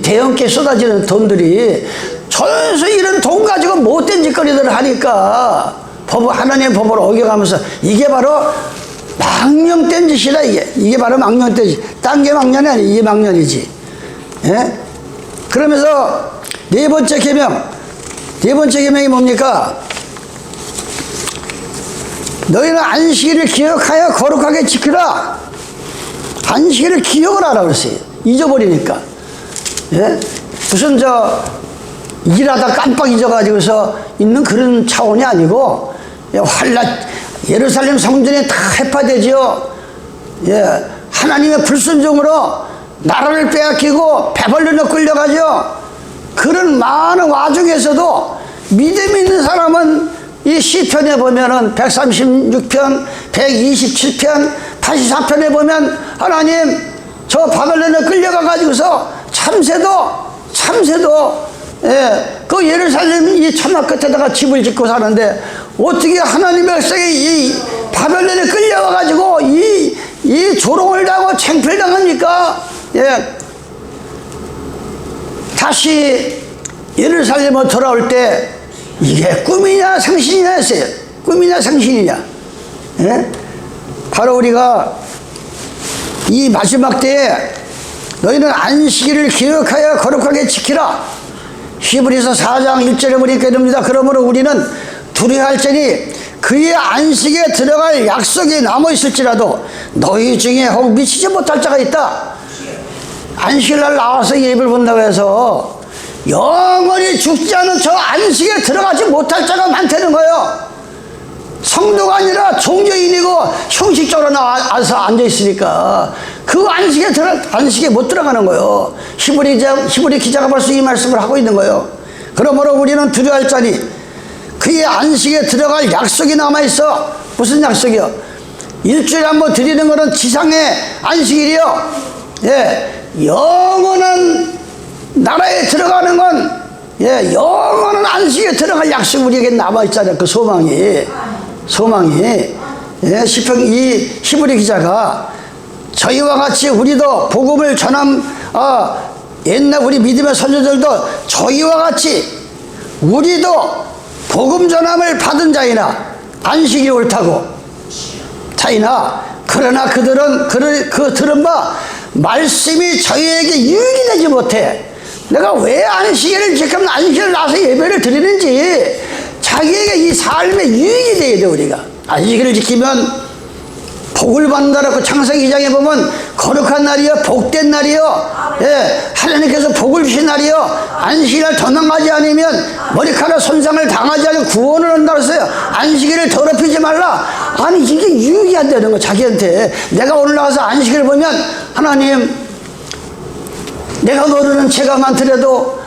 [SPEAKER 1] 대형께 쏟아지는 돈들이 전수 이런 돈 가지고 못된 짓거리들을 하니까 하나님의 법을 어겨가면서 이게 바로 망령된 짓이다. 이게 바로 망령된 짓. 딴 게 망령이 아니야. 이게 망령이지. 예? 그러면서 네 번째 계명이 뭡니까? 너희는 안식일을 기억하여 거룩하게 지키라. 안식일을 기억을 하라 그랬어요. 잊어버리니까. 예? 무슨 일하다 깜빡 잊어가지고서 있는 그런 차원이 아니고, 예루살렘 성전이 다 해파되지요. 예, 하나님의 불순종으로 나라를 빼앗기고 배벌리로 끌려가죠. 그런 많은 와중에서도 믿음 있는 사람은 이 시편에 보면은 136편, 127편, 84편에 보면 하나님 저 바벨론에 끌려가가지고서 참새도 그 예루살렘 이 천막 끝에다가 집을 짓고 사는데 어떻게 하나님의 백성이 이 바벨론에 끌려가가지고 이 조롱을 당하고 창피를 당합니까? 예. 다시 예루살렘으로 돌아올 때 이게 꿈이냐 상신이냐 했어요. 꿈이냐 상신이냐. 예? 바로 우리가 이 마지막 때에 너희는 안식일을 기억하여 거룩하게 지키라. 히브리서 4장 1절에 보니까 이럽니다. 그러므로 우리는 두려워할지니 그의 안식에 들어갈 약속이 남아있을지라도 너희 중에 혹 미치지 못할 자가 있다. 안식일날 나와서 예배를 본다고 해서 영원히 죽지 않은 저 안식에 들어가지 못할 자가 많다는 거예요. 성도가 아니라 종교인이고 형식적으로 나와서 앉아있으니까 그 안식에 못 들어가는 거예요. 히브리 기자가 벌써 이 말씀을 하고 있는 거예요. 그러므로 우리는 두려워할 자니 그의 안식에 들어갈 약속이 남아있어. 무슨 약속이요? 일주일에 한 번 드리는 거는 지상의 안식일이요. 예, 영원한 나라에 들어가는 건 영원한 안식에 들어갈 약속이 우리에게 남아있잖아요. 그 소망이 이 히브리 기자가 저희와 같이 우리도 복음을 옛날 우리 믿음의 선조들도 저희와 같이 우리도 복음 전함을 받은 자이나 안식이 옳다고 자이나 그러나 그들은 그 들은 바 말씀이 저희에게 유익이 되지 못해. 내가 왜 안식일을 지금 안식일을 나서 예배를 드리는지 자기에게 이 삶에 유익이 돼야 돼. 우리가 안식일을 지키면 복을 받는다라고 창세기 2장에 보면 거룩한 날이요 복된 날이요 하나님께서 복을 주신 날이요 안식일을 도망가지 않으면 머리카락 손상을 당하지 않고 구원을 한다고 했어요. 안식일을 더럽히지 말라. 아니 이게 유익이 안 되는 거 자기한테. 내가 오늘 나가서 안식일을 보면 하나님 내가 모르는 죄가 많더라도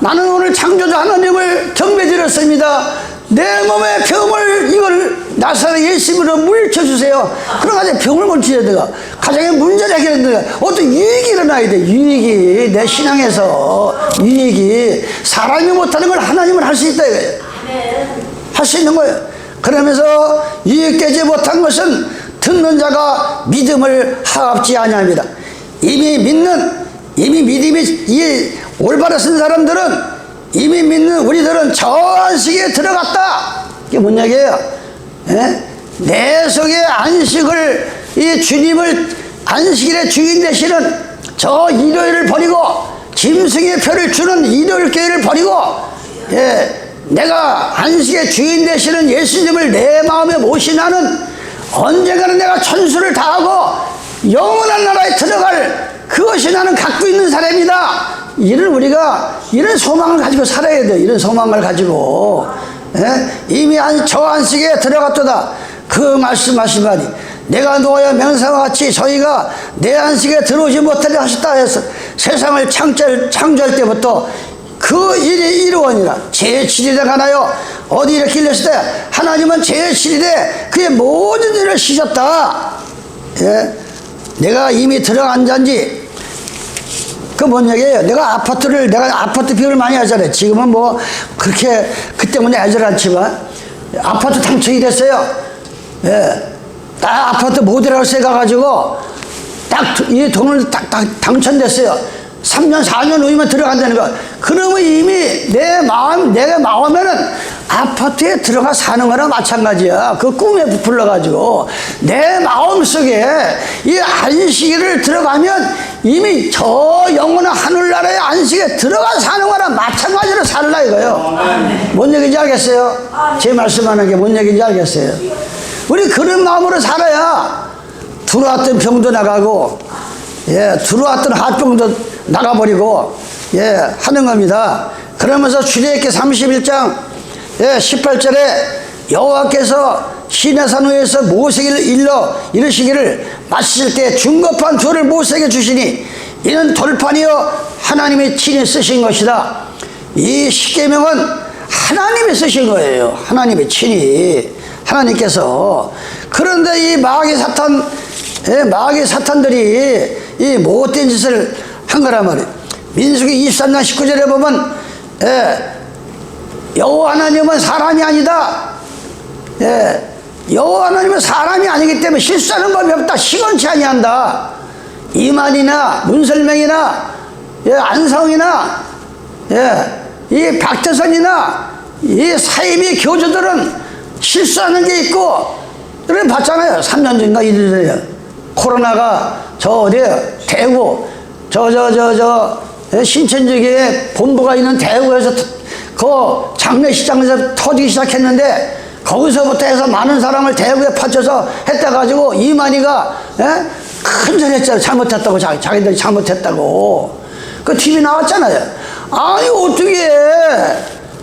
[SPEAKER 1] 나는 오늘 창조자 하나님을 경배드렸습니다. 내 몸의 병을 이걸 나사렛 예수님으로 물리쳐주세요. 그러가지고 병을 물리쳐야 돼요. 가정의 문제를 해결해야 돼요. 어떤 유익이 일어나야 돼. 유익이 내 신앙에서 유익이 사람이 못하는 걸 하나님은 할 수 있다 이거예요. 할 수 있는 거예요. 그러면서 유익되지 못한 것은 듣는 자가 믿음을 하갑지 아니합니다. 이미 믿음이 올바로 쓴 사람들은 이미 믿는 우리들은 저 안식에 들어갔다. 이게 뭔 얘기예요? 내 속에 안식을 이 주님을 안식일의 주인 되시는 저 일요일을 버리고 짐승의 표를 주는 일요일 교회를 버리고 내가 안식의 주인 되시는 예수님을 내 마음에 모시나는 언젠가는 내가 천수를 다하고 영원한 나라에 들어갈 그것이 나는 갖고 있는 사람이다. 우리가 이런 소망을 가지고 살아야 돼요. 이런 소망을 가지고. 예? 이미 저 안식에 들어갔도다. 그 말씀하신 말이 내가 노하여 명사와 같이 저희가 내 안식에 들어오지 못하게 하셨다 해서 세상을 창조할 때부터 그 일이 이루어니라. 제7일에 가나요 어디 이렇게 일렀을 때 하나님은 제7일에 그의 모든 일을 쉬셨다. 예? 내가 이미 들어간 자인지 그 뭔 얘기예요? 내가 아파트 비유를 많이 하잖아요. 지금은 뭐 그렇게 그 때문에 하지 않지만 아파트 당첨이 됐어요. 예. 딱 아파트 모델하우스에 가가지고 딱 이 돈을 딱 당첨됐어요. 3년 4년 후이면 들어간다는 거. 그러면 이미 내가 마음에는 아파트에 들어가 사는 거랑 마찬가지야. 그 꿈에 부풀러가지고 내 마음속에 이 안식일을 들어가면 이미 저 영원한 하늘나라의 안식에 들어가 사는 거랑 마찬가지로 살라 이거요. 뭔 얘기인지 알겠어요? 제 말씀하는 게 뭔 얘기인지 알겠어요? 우리 그런 마음으로 살아야 들어왔던 병도 나가고, 예, 들어왔던 하병도 나가버리고, 예, 하는 겁니다. 그러면서 출애굽기 31장 18절에 여호와께서 시내산 위에서 모세를 이르시기를 마실 때 중급한 돌을 모세에게 주시니 이는 돌판이요 하나님이 친히 쓰신 것이다. 이 십계명은 하나님이 쓰신 거예요. 하나님이 친히 하나님께서. 그런데 이 마귀 사탄들이 이 못된 짓을 한 거란 말이에요. 민수기 23장 19절에 보면 여호와 하나님은 사람이 아니다. 여호와 하나님은 사람이 아니기 때문에 실수하는 법이 없다. 시건치 아니한다. 이만이나 문설명이나 안성이나 이 박태선이나 이 사이비 교주들은 실수하는 게 있고, 그래 봤잖아요. 3년 전인가 1년 전에 코로나가 저 어디에요? 대구 신천지교에 본부가 있는 대구에서 그 장례식장에서 터지기 시작했는데 거기서부터 해서 많은 사람을 대구에 파쳐서 했다 가지고 이만희가 큰 소리 했잖아요. 잘못했다고. 자기들이 잘못했다고. 그 TV 나왔잖아요. 아니 어떻게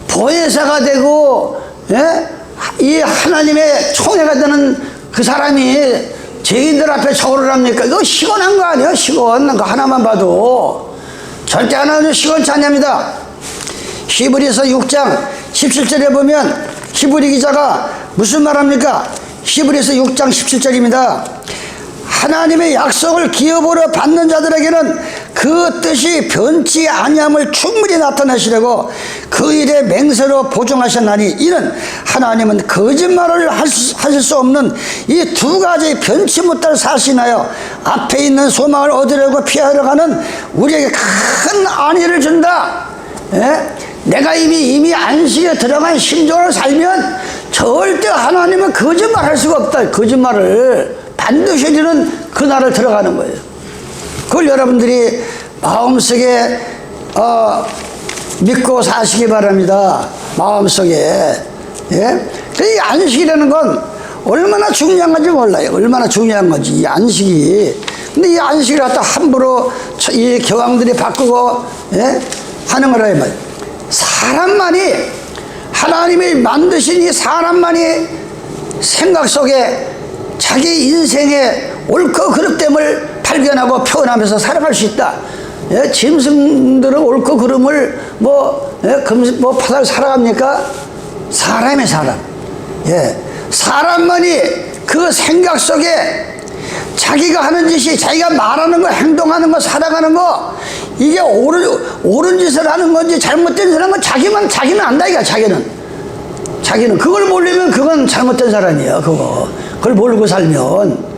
[SPEAKER 1] 보혜사가 되고 이 하나님의 총회가 되는 그 사람이 죄인들 앞에 절을 합니까? 이거 시건한 거 아니에요? 시건. 그 하나만 봐도 절대 하나는 시건치 않습니다. 히브리서 6장 17절에 보면 히브리 기자가 무슨 말합니까? 히브리서 6장 17절입니다. 하나님의 약속을 기업으로 받는 자들에게는 그 뜻이 변치 아니함을 충분히 나타내시려고 그 일에 맹세로 보증하셨나니 이는 하나님은 거짓말을 하실 수 없는 이 두 가지 변치 못할 사실하여 앞에 있는 소망을 얻으려고 피하러 가는 우리에게 큰 안위를 준다. 내가 이미 안식에 들어간 심정으로 살면 절대 하나님은 거짓말할 수가 없다. 거짓말을 반드시 해주는 그날을 들어가는 거예요. 그걸 여러분들이 마음속에 믿고 사시기 바랍니다. 마음속에. 이 안식이라는 건 얼마나 중요한 건지 몰라요. 얼마나 중요한 건지 이 안식이. 근데 이 안식을 갖다 함부로 이 교황들이 바꾸고 하는 거라 말이에요. 사람만이 하나님이 만드신 이 사람만이 생각 속에 자기 인생의 옳고 그릇됨을 발견하고 표현하면서 살아갈 수 있다. 짐승들은 옳고 그름을 파달 살아갑니까? 사람이 사람. 사람만이 그 생각 속에 자기가 하는 짓이, 자기가 말하는 거, 행동하는 거, 살아가는 거, 이게 옳은 짓을 하는 건지 잘못된 짓을 하는 건 자기는 안다 이거야. 자기는 그걸 모르면 그건 잘못된 사람이에요. 그걸 모르고 살면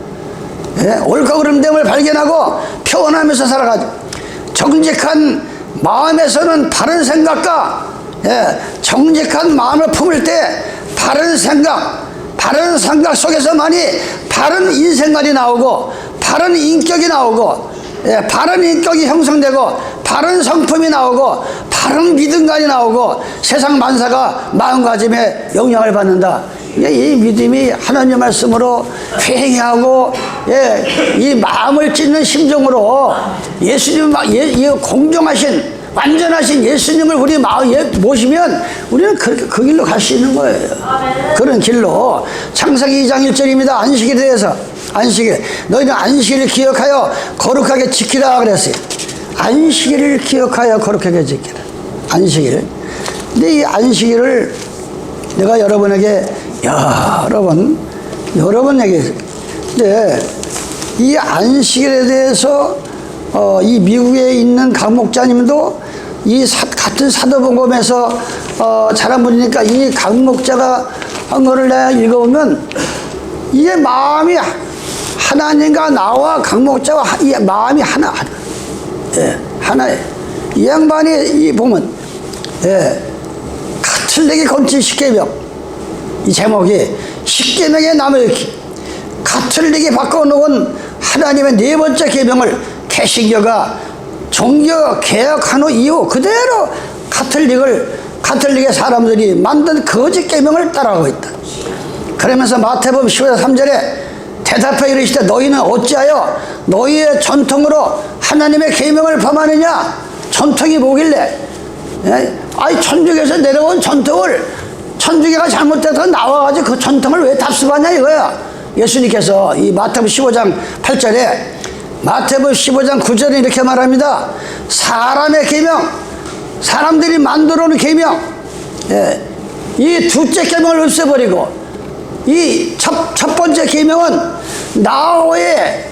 [SPEAKER 1] 옳고 그름됨을 발견하고 표현하면서 살아가죠. 정직한 마음에서는 바른 생각과 정직한 마음을 품을 때 바른 생각 속에서만이 바른 인생관이 나오고 바른 인격이 나오고 바른 인격이 형성되고 바른 성품이 나오고 바른 믿음관이 나오고 세상 만사가 마음가짐에 영향을 받는다. 이 믿음이 하나님 말씀으로 회개하고 이 마음을 찢는 심정으로 예수님 공정하신 완전하신 예수님을 우리 마음에 모시면 우리는 그 길로 갈 수 있는 거예요. 그런 길로. 창세기 2장 1절입니다. 안식일에 대해서. 안식일. 너희는 안식일을 기억하여 거룩하게 지키라 그랬어요. 안식일을 기억하여 거룩하게 지키라. 안식일. 근데 이 안식일을 내가 여러분에게 여러 번 얘기했어요. 근데 이 안식일에 대해서 이 미국에 있는 강 목자님도 같은 사도복음에서 자란 분이니까 이 강 목자가 한 거를 내가 읽어보면 이게 마음이 하나님과 나와 강 목자와 이 마음이 하나. 예, 하나예요. 이 양반이 이 보면 가틀리기 건치 10계명 이 제목이 10계명의 나무였기 가틀리기 바꿔놓은 하나님의 네 번째 계명을 개신교가 종교 개혁한 후 이후 그대로 가톨릭의 사람들이 만든 거짓 계명을 따라가고 있다. 그러면서 마태복음 15장 3절에 대답해 이르시되 너희는 어찌하여 너희의 전통으로 하나님의 계명을 범하느냐. 전통이 뭐길래? 아니 천주교에서 내려온 전통을 천주교가 잘못돼서 나와가지고 그 전통을 왜 답습하냐 이거야. 예수님께서 이 마태복음 15장 8절에 마태복음 15장 9절에 이렇게 말합니다. 사람의 계명, 사람들이 만들어 놓은 계명, 이 둘째 계명을 없애버리고 이 첫 번째 계명은 나 외에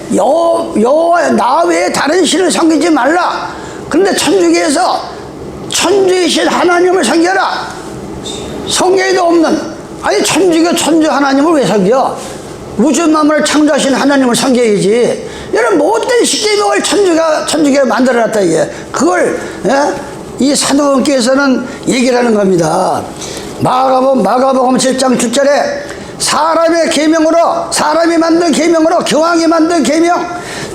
[SPEAKER 1] 다른 신을 섬기지 말라. 그런데 천주교에서 천주이신 하나님을 섬겨라. 성경에도 없는, 아니 천주교 천주 하나님을 왜 섬겨? 우주 만물을 창조하신 하나님을 섬겨야지. 이런 못된 십계명을 천주교가 만들어놨다 이게. 그걸 이 사도행전에서는 얘기를 하는 겁니다. 마가복음 7장 7절에 사람의 계명으로, 사람이 만든 계명으로, 교황이 만든 계명,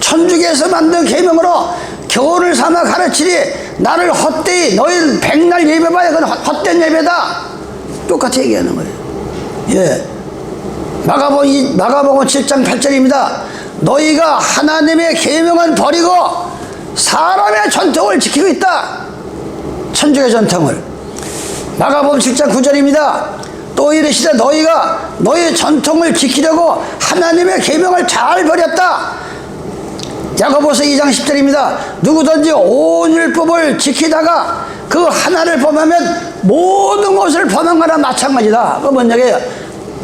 [SPEAKER 1] 천주교에서 만든 계명으로 교훈을 삼아 가르치리. 나를 헛되이 너희는 백날 예배봐야 그건 헛된 예배다. 똑같이 얘기하는 거예요. 예. 마가복음 7장 8절입니다. 너희가 하나님의 계명은 버리고 사람의 전통을 지키고 있다. 천주교 전통을. 마가복음 7장 9절입니다. 또 이르시되 너희가 너희 전통을 지키려고 하나님의 계명을 잘 버렸다. 야고보서 2장 10절입니다. 누구든지 온 율법을 지키다가 그 하나를 범하면 모든 것을 범한 거나 마찬가지다. 그건 뭔 얘기예요?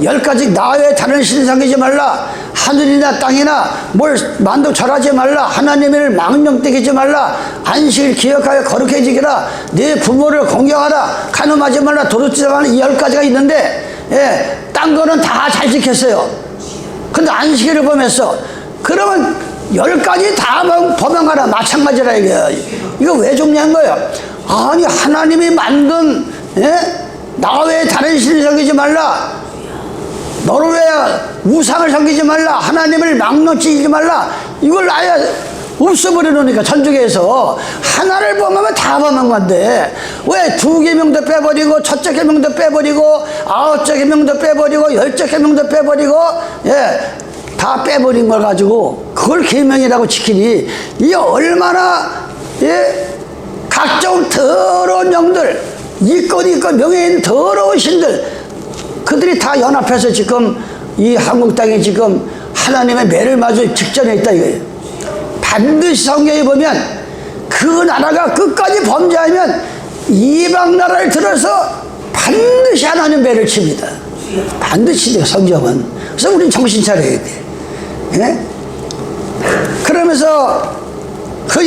[SPEAKER 1] 10가지 나 외에 다른 신을 섬기지 말라. 하늘이나 땅이나 뭘 만도 절하지 말라. 하나님을 망령되게 말라. 안식을 기억하여 거룩해 지키라. 네 부모를 공경하라. 간음하지 말라. 도둑질하지 말라. 이 10가지가 있는데 딴 거는 다 잘 지켰어요. 근데 안식일을 범했어. 그러면 10가지 다 범한 마찬가지라 이거야. 이거 왜 정리한 거예요? 아니 하나님이 만든 나 외에 다른 신을 섬기지 말라. 너를 왜 우상을 섬기지 말라. 하나님을 망령치지 말라. 이걸 아예 없애버려 놓으니까 천주교에서 하나를 범하면 다 범한 건데 왜 2계명도 빼버리고 첫째 계명도 빼버리고 9째 계명도 빼버리고 10째 계명도 빼버리고 다 빼버린 걸 가지고 그걸 계명이라고 지키니 이게 얼마나 각종 더러운 영들 이권 명예 있는 더러운 신들 그들이 다 연합해서 지금 이 한국 땅에 지금 하나님의 매를 맞을 직전에 있다 이거예요. 반드시 성경에 보면 그 나라가 끝까지 범죄하면 이방 나라를 들어서 반드시 하나님 매를 칩니다. 반드시 성경은. 그래서 우리는 정신 차려야 돼. 그러면서 그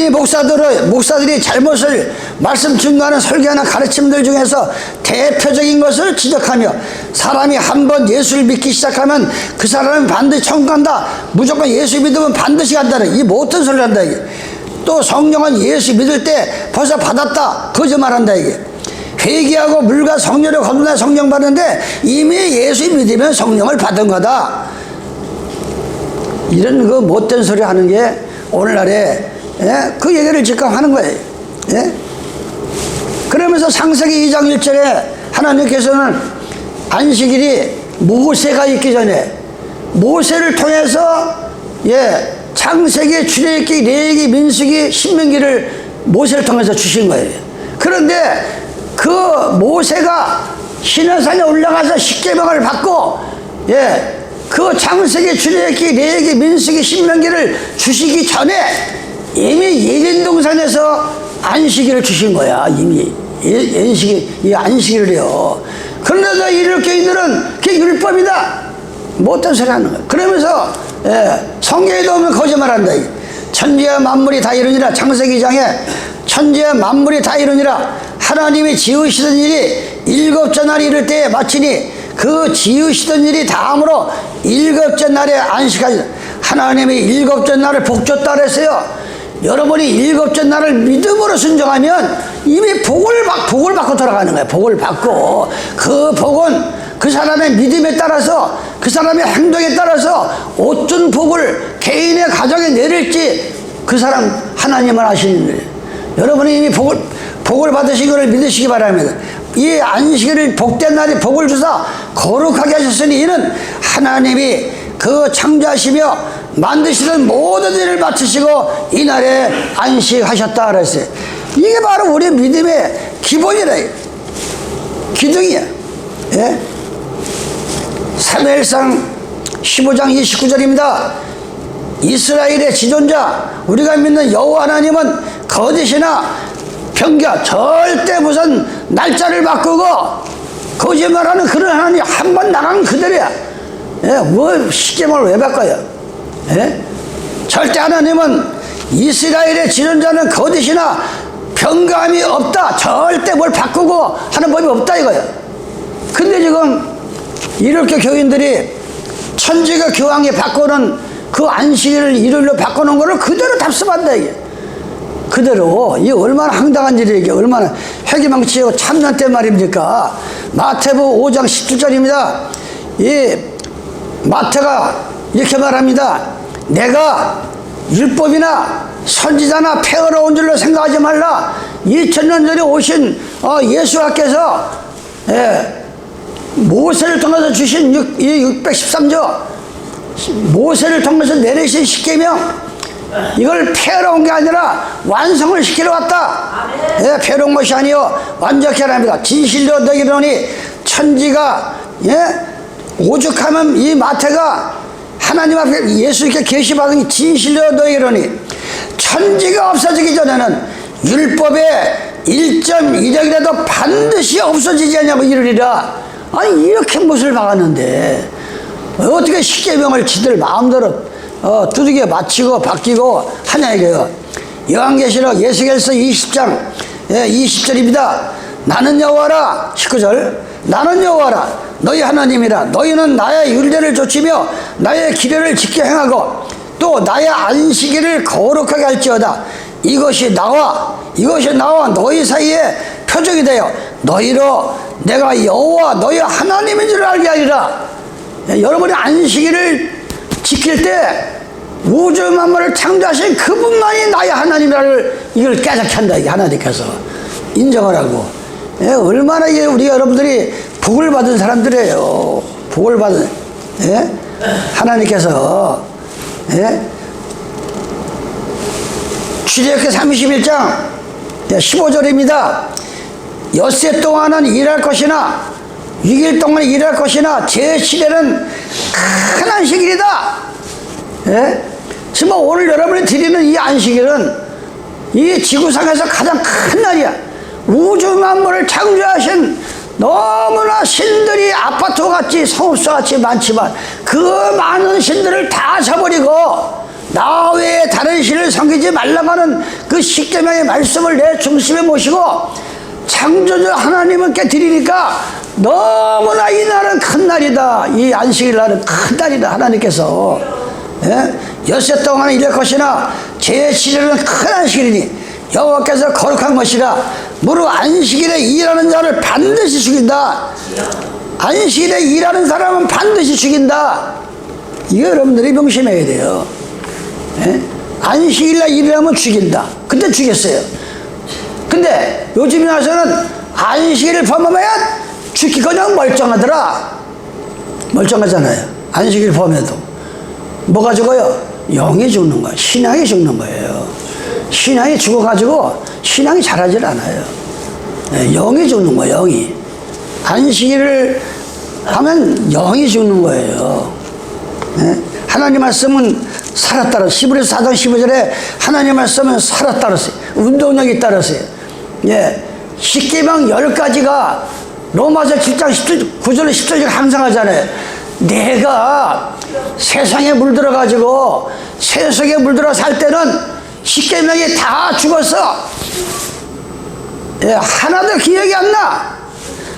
[SPEAKER 1] 목사들이 잘못을 말씀 증거하는 설교하는 가르침들 중에서 대표적인 것을 지적하며 사람이 한번 예수를 믿기 시작하면 그 사람은 반드시 천국 간다. 무조건 예수 믿으면 반드시 간다는 이 못된 소리를 한다 이게. 또 성령은 예수 믿을 때 벌써 받았다. 거짓말한다 이게. 회개하고 물과 성령을 거듭나 성령 받는데 이미 예수 믿으면 성령을 받은 거다. 이런 그 못된 소리 하는 게 오늘날에 그 얘기를 지금 하는 거예요. 그러면서 창세기 2장 1절에 하나님께서는 안식일이 모세가 있기 전에 모세를 통해서 창세기, 출애굽기, 레위기, 민수기, 신명기를 모세를 통해서 주신 거예요. 그런데 그 모세가 시내산에 올라가서 십계명을 받고, 그 창세기, 출애굽기, 레위기, 민수기, 신명기를 주시기 전에 이미 예린동산에서 안식일을 주신 거야. 이미 이 안식일을요. 그런데도 이를교인들은 그게 율법이다, 뭐 어떤 소리 하는 거야. 그러면서 성경에도 오면 거짓말한다. 천지와 만물이 다 이루니라. 창세기 장에 천지와 만물이 다 이루니라. 하나님이 지으시던 일이 일곱째 날이 이를 때에 마치니 그 지으시던 일이 다음으로 일곱째 날에 안식하시다. 하나님이 일곱째 날을 복 줬다 그랬어요. 여러분이 일곱째 날을 믿음으로 순종하면 이미 복을 받고 돌아가는 거예요. 복을 받고, 그 복은 그 사람의 믿음에 따라서, 그 사람의 행동에 따라서 어떤 복을 개인의 가정에 내릴지 그 사람 하나님은 아시는 거예요. 여러분이 이미 복을 받으신 것을 믿으시기 바랍니다. 이 안식일을 복된 날이 복을 주사 거룩하게 하셨으니 이는 하나님이 그 창조하시며 만드시는 모든 일을 마치시고 이날에 안식하셨다 그랬어요. 이게 바로 우리 믿음의 기본이라, 기둥이야. 사무엘상 15장 29절입니다. 이스라엘의 지존자 우리가 믿는 여호와 하나님은 거짓이나 변경, 절대 무슨 날짜를 바꾸고 거짓말하는 그런 하나님 한 번 나가면 그대로야. 뭐 십계명을 왜 바꿔요? 절대 하나님은 이스라엘의 지존자는 거짓이나 변감이 없다, 절대 뭘 바꾸고 하는 법이 없다 이거야. 근데 지금 이렇게 교인들이 천지가 교황이 바꾸는 그 안식일을 일요일로 바꾸는 거를 그대로 답습한다 이게. 그대로. 이게 얼마나 황당한 일이에요. 이게 얼마나 회개망치고 참난때 말입니까? 마태복음 5장 17절입니다. 이 마태가 이렇게 말합니다. 내가 율법이나 선지자나 폐허로 온 줄로 생각하지 말라. 2000년 전에 오신 예수께서 모세를 통해서 주신 613조, 모세를 통해서 내리신 십계명, 이걸 폐허로 온 게 아니라 완성을 시키러 왔다. 폐허로 온 것이 아니요 완전케 하랍니다. 진실로 너희에게 이르노니 천지가 오죽하면 이 마태가 하나님 앞에 예수께 계시받은 진실로 너희에게 이르노니 천지가 없어지기 전에는 율법의 1.1억이라도 반드시 없어지지 않냐고 이르리라. 아니 이렇게 못을 박았는데 어떻게 십계명을 지들 마음대로 두들겨 맞히고 바뀌고 하냐 이거요. 요한계시록 예수께서 20장 20절입니다. 나는 여호와라. 19절. 나는 여호와라 너희 하나님이라. 너희는 나의 율례를 좇으며 나의 기례를 지켜 행하고 또 나의 안식일을 거룩하게 할지어다. 이것이 나와 너희 사이에 표적이 되어 너희로 내가 여호와 너희 하나님인 줄 알게 하리라. 여러분이 안식일을 지킬 때 우주 만물을 창조하신 그분만이 나의 하나님이라를 이걸 깨닫게 한다. 이게 하나님께서 인정하라고. 얼마나 이게 우리 여러분들이 복을 받은 사람들이에요. 복을 받은 하나님께서. 출애굽기 31장 15절입니다. 엿새 동안은 일할 것이나 6일 동안 일할 것이나 제7일은 큰 안식일이다. 지금 오늘 여러분이 드리는 이 안식일은 이 지구상에서 가장 큰 날이야. 우주 만물을 창조하신 너무나 신들이 아파트같이 성읍서같이 많지만 그 많은 신들을 다 저버리고 나 외에 다른 신을 섬기지 말라고 하는 그 십계명의 말씀을 내 중심에 모시고 창조주 하나님께 드리니까 너무나 이 날은 큰 날이다. 이 안식일 날은 큰 날이다. 하나님께서 엿새 동안 일할 것이나 제7일은 큰 안식일이니 여호와께서 거룩한 것이라. 무릇 안식일에 일하는 자를 반드시 죽인다. 안식일에 일하는 사람은 반드시 죽인다. 이거 여러분들이 명심해야 돼요. 안식일날 일하면 죽인다. 그때 죽였어요. 근데 요즘에 와서는 안식일을 범하면 죽기 그냥 멀쩡하더라. 멀쩡하잖아요. 안식일 범해도 뭐가 죽어요? 영이 죽는 거예요. 신앙이 죽는 거예요. 신앙이 죽어가지고 신앙이 자라질 않아요. 영이 죽는 거예요. 영이. 안식일을 하면 영이 죽는 거예요. 하나님 말씀은 살았다. 히브리서 4장 15절에 하나님 말씀은 살았다 그랬어요. 운동력이 있다 그랬어요. 십계명 10가지가 로마서 7장 9절 10절에 항상 하잖아요. 내가 세상에 물들어가지고 세속에 물들어 살 때는 십계명이 다 죽었어. 하나도 기억이 안 나.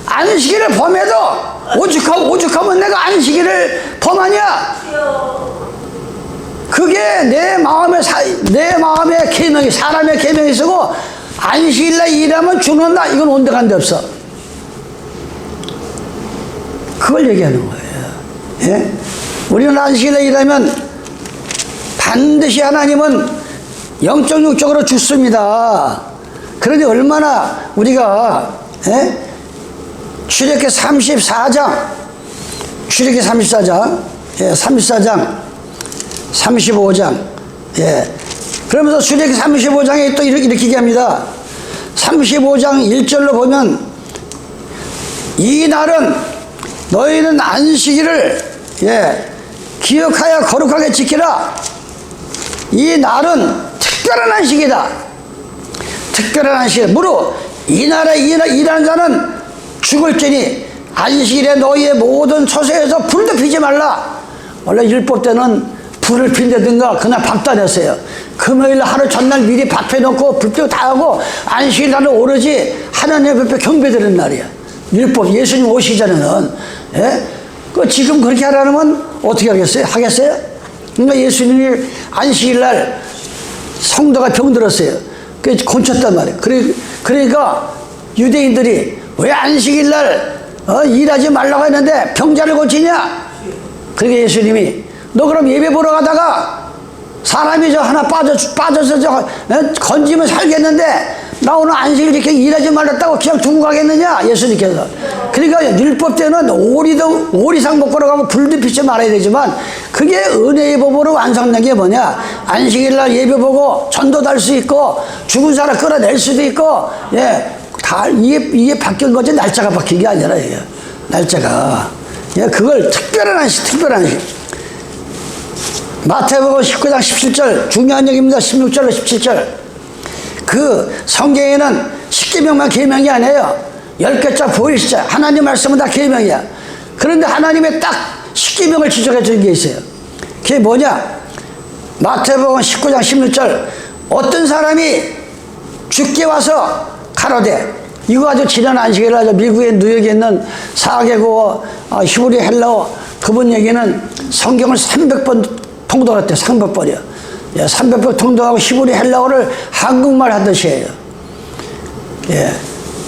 [SPEAKER 1] 안식일을 범해도 오죽하면 내가 안식일을 범하냐? 그게 내 마음의 계명이, 사람의 계명이 쓰고, 안식일날 일하면 죽는다. 이건 온데간데 없어. 그걸 얘기하는 거예요. 우리는 안식일날 일하면 반드시 하나님은 영적 육적으로 죽습니다. 그러니 얼마나 우리가 출애굽기 34장 35장 그러면서 출애굽기 35장에 또 이렇게 얘기합니다. 35장 1절로 보면 이 날은 너희는 안식일을 기억하여 거룩하게 지키라. 이 날은 특별한 안식이다. 특별한 안식. 무릇 이 날에 일하는 자는 죽을지니 안식일에 너희의 모든 처소에서 불도 피지 말라. 원래 율법 때는 불을 핀다든가 그날 박다녔어요. 금요일 하루 전날 미리 박혀놓고 불 피고 다 하고 안식일 날은 오로지 하나님 앞에 경배드리는 날이야. 율법 예수님 오시기 전에는. 그 지금 그렇게 하라면 어떻게 하겠어요? 하겠어요? 그러니까 예수님이 안식일 날 성도가 병들었어요. 그래서 곤쳤단 말이에요. 그러니까 유대인들이 왜 안식일 날 일하지 말라고 했는데 병자를 고치냐? 그러니까 예수님이 너 그럼 예배 보러 가다가 사람이 저 하나 빠져서 저 건지면 살겠는데 나 오늘 안식일 이렇게 일하지 말았다고 그냥 두고 가겠느냐? 예수님께서. 그러니까 율법 때는 오리상 먹고 가고 불도 피지 말아야 되지만 그게 은혜의 법으로 완성된 게 뭐냐? 안식일 날 예배 보고 전도 달 수 있고 죽은 사람 끌어낼 수도 있고 다 이게 바뀐 거지 날짜가 바뀐 게 아니라 이게 날짜가 그걸 특별한 안식. 마태복음 19장 17절 중요한 얘기입니다. 16절로 17절. 그 성경에는 십계명만 계명이 아니에요. 10개짜 보일시자 하나님 말씀은 다 계명이야. 그런데 하나님의 딱 십계명을 지적해 주는 게 있어요. 그게 뭐냐? 마태복음 19장 16절 어떤 사람이 죽게 와서 가로되 이거 아주 지난 안식일 아주 미국의 뉴욕에 있는 4개국 히브리 헬라어 그분 얘기는 성경을 300번 통독했대. 300번이요. 300번 통독하고 히브리 헬라어를 한국말 하듯이 해요.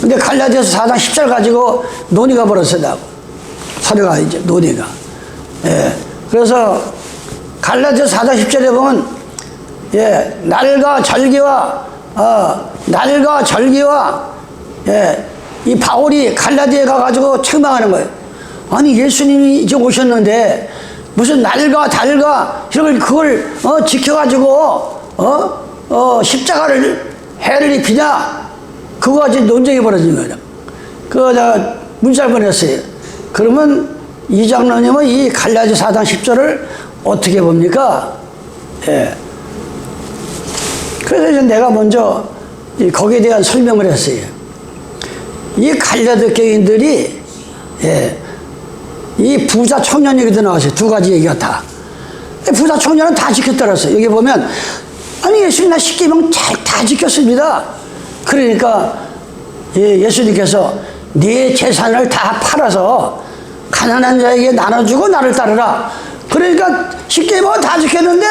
[SPEAKER 1] 근데 갈라디아서 4장 10절 가지고 논의가 벌어졌다고. 서류가 이제 논의가. 그래서 갈라디아서 4장 10절에 보면 날과 절기와 이 바울이 갈라디아에 가가지고 책망하는 거예요. 아니 예수님이 이제 오셨는데 무슨 날과 달과 이런 그걸 지켜가지고 십자가를 해를 입히냐? 그거 가지고 논쟁이 벌어진 거예요. 그거 내가 문자를 보냈어요. 그러면 이 장로님은 이 갈라디 4장 10절을 어떻게 봅니까? 그래서 이제 내가 먼저 거기에 대한 설명을 했어요. 이 갈라디 교인들이 이 부자 청년 얘기도 나왔어요. 두 가지 얘기가 다. 부자 청년은 다 지켰더라고요. 여기 보면 아니 예수님 나 십계명 다 지켰습니다. 그러니까 예수님께서 네 재산을 다 팔아서 가난한 자에게 나눠주고 나를 따르라. 그러니까 십계명은 다 지켰는데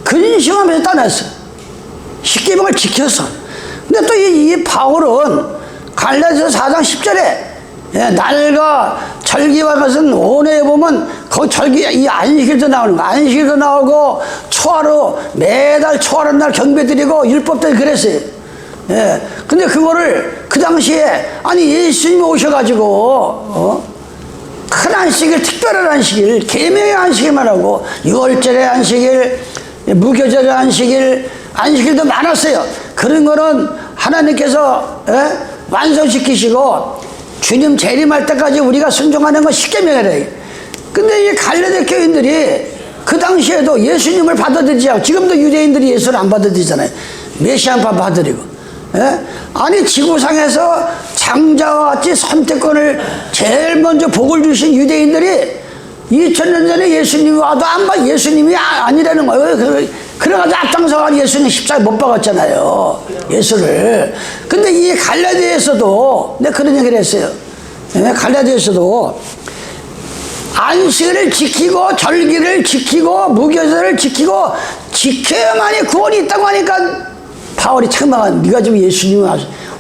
[SPEAKER 1] 근심하면서 떠났어. 십계명을 지켰어. 근데 또 이 바울은 갈라디아서 4장 10절에 날과 절기와 것은 오늘에 보면 그 절기 이 안식일도 나오는 거. 안식일도 나오고 초하루 매달 초하루 날 경배드리고 율법도 그랬어요. 근데 그거를 그 당시에 아니 예수님이 오셔가지고 큰 안식일, 특별한 안식일, 계명의 안식일만 하고 6월절의 안식일, 무교절의 안식일도 많았어요. 그런 거는 하나님께서 완성시키시고 주님 재림할 때까지 우리가 순종하는 건 십계명이래요. 근데 이 갈라디 교인들이 그 당시에도 예수님을 받아들이지 않고, 지금도 유대인들이 예수를 안 받아들이잖아요. 메시아만 받아들이고. 예? 아니 지구상에서 장자와 같이 선택권을 제일 먼저 복을 주신 유대인들이 2000년 전에 예수님이 와도 안 봐. 예수님이 아니라는 거예요. 그래가지고 앞장서가 예수님 십자가에 못 박았잖아요. 예수를. 근데 이 갈라디아에서도 내가 그런 얘기를 했어요. 예? 갈라디아에서도 안식일을 지키고 절기를 지키고 무교절을 지키고 지켜야만이 구원이 있다고 하니까 바울이 책망한, 네가 지금 예수님이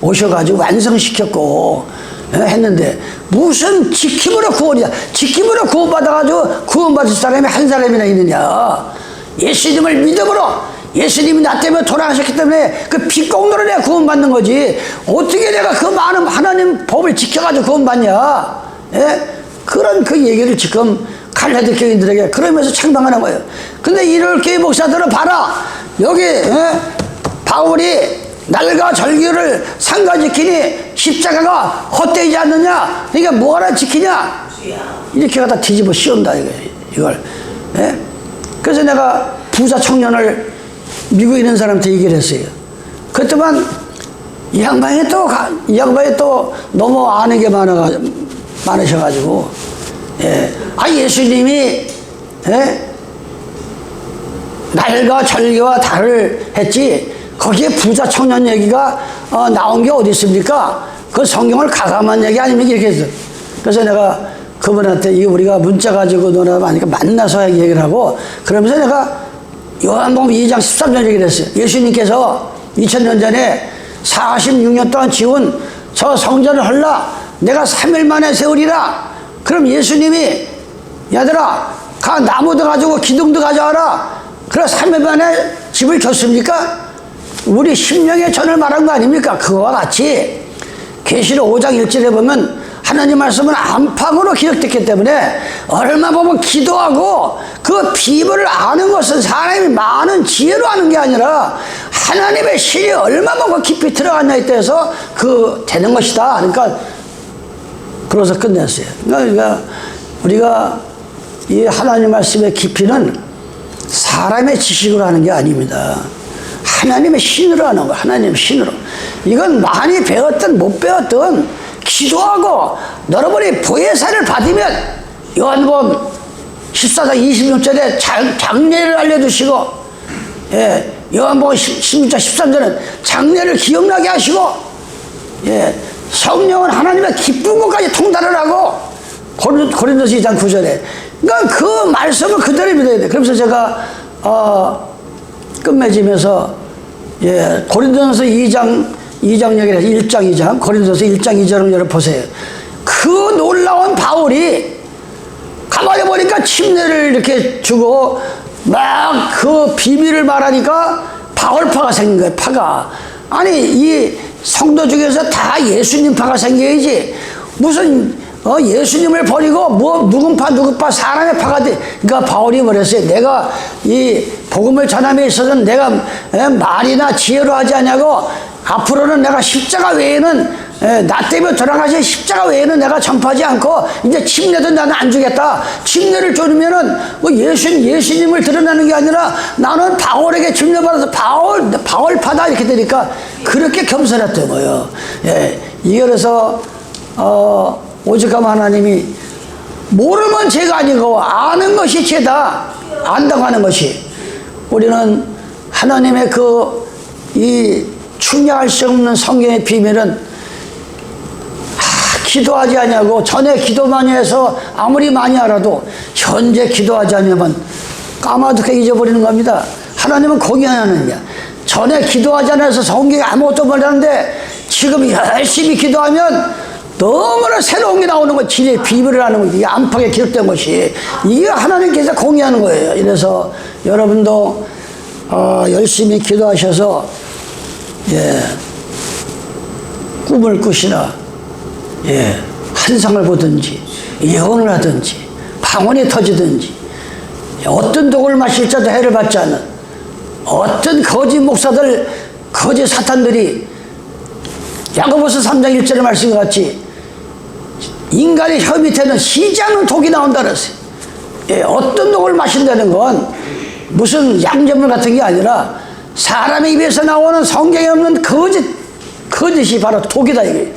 [SPEAKER 1] 오셔가지고 완성시켰고 했는데 무슨 지킴으로 구원이야. 지킴으로 구원받아가지고 구원받을 사람이 한 사람이나 있느냐. 예수님을 믿음으로, 예수님이 나 때문에 돌아가셨기 때문에 그 빚공로로 내가 구원받는 거지. 어떻게 내가 그 많은 하나님 법을 지켜가지고 구원받냐. 예? 그런 그 얘기를 지금 갈라디 교인들에게 그러면서 책망하는 거예요. 근데 이럴 교회 목사들은 봐라. 여기 바울이 날과 절기를 상가지키니 십자가가 헛되지 않느냐. 그러니까 뭐하러 지키냐. 이렇게 갖다 뒤집어 씌운다 이걸. 예? 그래서 내가 부자 청년을 미국에 있는 사람한테 얘기를 했어요. 그랬더만 이 양반이 또 너무 아는 게 많으셔가지고, 예. 예수님이, 예? 날과 절기와 달을 했지, 거기에 부자 청년 얘기가 나온 게 어디 있습니까? 그 성경을 가감한 얘기 아닙니까? 이렇게 했어. 그래서 내가 그분한테 이거 우리가 문자 가지고 논하면 하니까 만나서 얘기를 하고, 그러면서 내가 요한복음 2장 13절 얘기를 했어요. 예수님께서 2000년 전에 46년 동안 지은 저 성전을 헐라 내가 3일 만에 세우리라. 그럼 예수님이 얘들아 가 나무도 가지고 기둥도 가져와라. 그래 3일 만에 집을 줬습니까? 우리 심령의 전을 말한 거 아닙니까? 그거와 같이 계시록 5장 1절에 보면 하나님 말씀은 안팎으로 기록됐기 때문에 얼마 보면 기도하고 그 비밀을 아는 것은 사람이 많은 지혜로 아는 게 아니라 하나님의 신이 얼마만큼 깊이 들어갔냐에 따라서 그 되는 것이다. 그러니까 그래서 끝냈어요. 그러니까 우리가 이 하나님 말씀의 깊이는 사람의 지식으로 하는 게 아닙니다. 하나님의 신으로 하는 거예요. 하나님의 신으로. 이건 많이 배웠든 못 배웠든 기도하고 여러분이 보혜사를 받으면 요한복음 14장 26절에 장례를 알려주시고, 예, 요한복음 16장 13절은 장례를 기억나게 하시고, 예, 성령은 하나님의 기쁜 것까지 통달을 하고, 고린도서 2장 9절에. 그러니까 그 말씀을 그대로 믿어야 돼. 그러면서 제가 끝맺으면서, 예, 고린도서 2장 얘기를 해서 1장 2장, 고린도서 1장 2절을 여러분 보세요. 그 놀라운 바울이 가만히 보니까 침례를 이렇게 주고 막 그 비밀을 말하니까 바울파가 생긴 거예요. 파가. 아니 이 성도 중에서 다 예수님 파가 생겨야지 무슨 예수님을 버리고 뭐 누군 파 사람의 파가 돼. 그러니까 바울이 뭐랬어요? 내가 이 복음을 전함에 있어서는 내가 말이나 지혜로 하지 않냐고, 앞으로는 내가 십자가 외에는 나 때문에 돌아가신 십자가 외에는 내가 전파하지 않고 이제 침례도 나는 안 주겠다. 침례를 주면은 뭐 예수님을 드러나는 게 아니라 나는 바울에게 침례받아서 바울파다 이렇게 되니까 그렇게 겸손했던 거예요. 예, 이게 그래서 오직하면 하나님이 모르면 죄가 아니고 아는 것이 죄다. 안다고 하는 것이. 우리는 하나님의 이 충분할 수 없는 성경의 비밀은 기도하지 않냐고, 전에 기도 많이 해서 아무리 많이 알아도 현재 기도하지 않으면 까마득하게 잊어버리는 겁니다. 하나님은 공유하는 거야. 전에 기도하지 않아서 성경에 아무것도 몰랐는데 지금 열심히 기도하면 너무나 새로운 게 나오는 거, 진리의 비밀을 하는 거, 이게 안팎에 기록된 것이, 이게 하나님께서 공유하는 거예요. 이래서 여러분도 열심히 기도하셔서, 예, 꿈을 꾸시나, 예, 환상을 보든지 예언을 하든지 방언이 터지든지 어떤 독을 마실자도 해를 받지 않는 어떤 거짓 목사들, 거짓 사탄들이 야고보서 3장 1절의 말씀과 같이 인간의 혀 밑에는 희지 않는 독이 나온다 그랬어요. 예, 어떤 독을 마신다는 건 무슨 양전물 같은 게 아니라 사람의 입에서 나오는 성경에 없는 거짓이 바로 독이다 이게.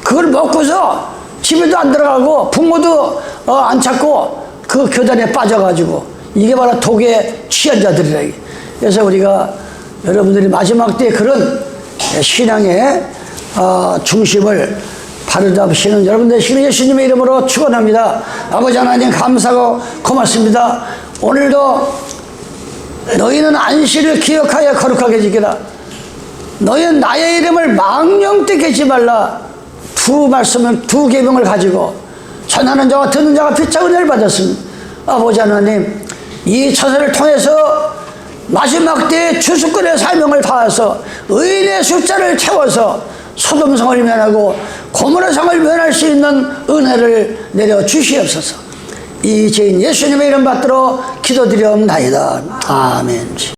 [SPEAKER 1] 그걸 먹고서 집에도 안 들어가고 부모도 안 찾고 그 교단에 빠져가지고 이게 바로 독에 취한 자들이라 이게. 그래서 우리가 여러분들이 마지막 때에 그런 신앙의 중심을 바로잡으시는 여러분 되시기를 예수님의 이름으로 축원합니다. 아버지 하나님 감사하고 고맙습니다. 오늘도 너희는 안식일을 기억하여 거룩하게 지키라. 너희는 나의 이름을 망령되게 하지 말라. 두 말씀을, 두 계명을 가지고 전하는 자와 듣는 자가 피차 은혜를 받았습니다. 아버지 하나님, 이 처세를 통해서 마지막 때에 주수권의 사명을 다해서 의인의 숫자를 채워서 소돔성을 면하고 고모라성을 면할 수 있는 은혜를 내려 주시옵소서. 이 죄인 예수님의 이름 받들어 기도드리옵나이다. 아멘.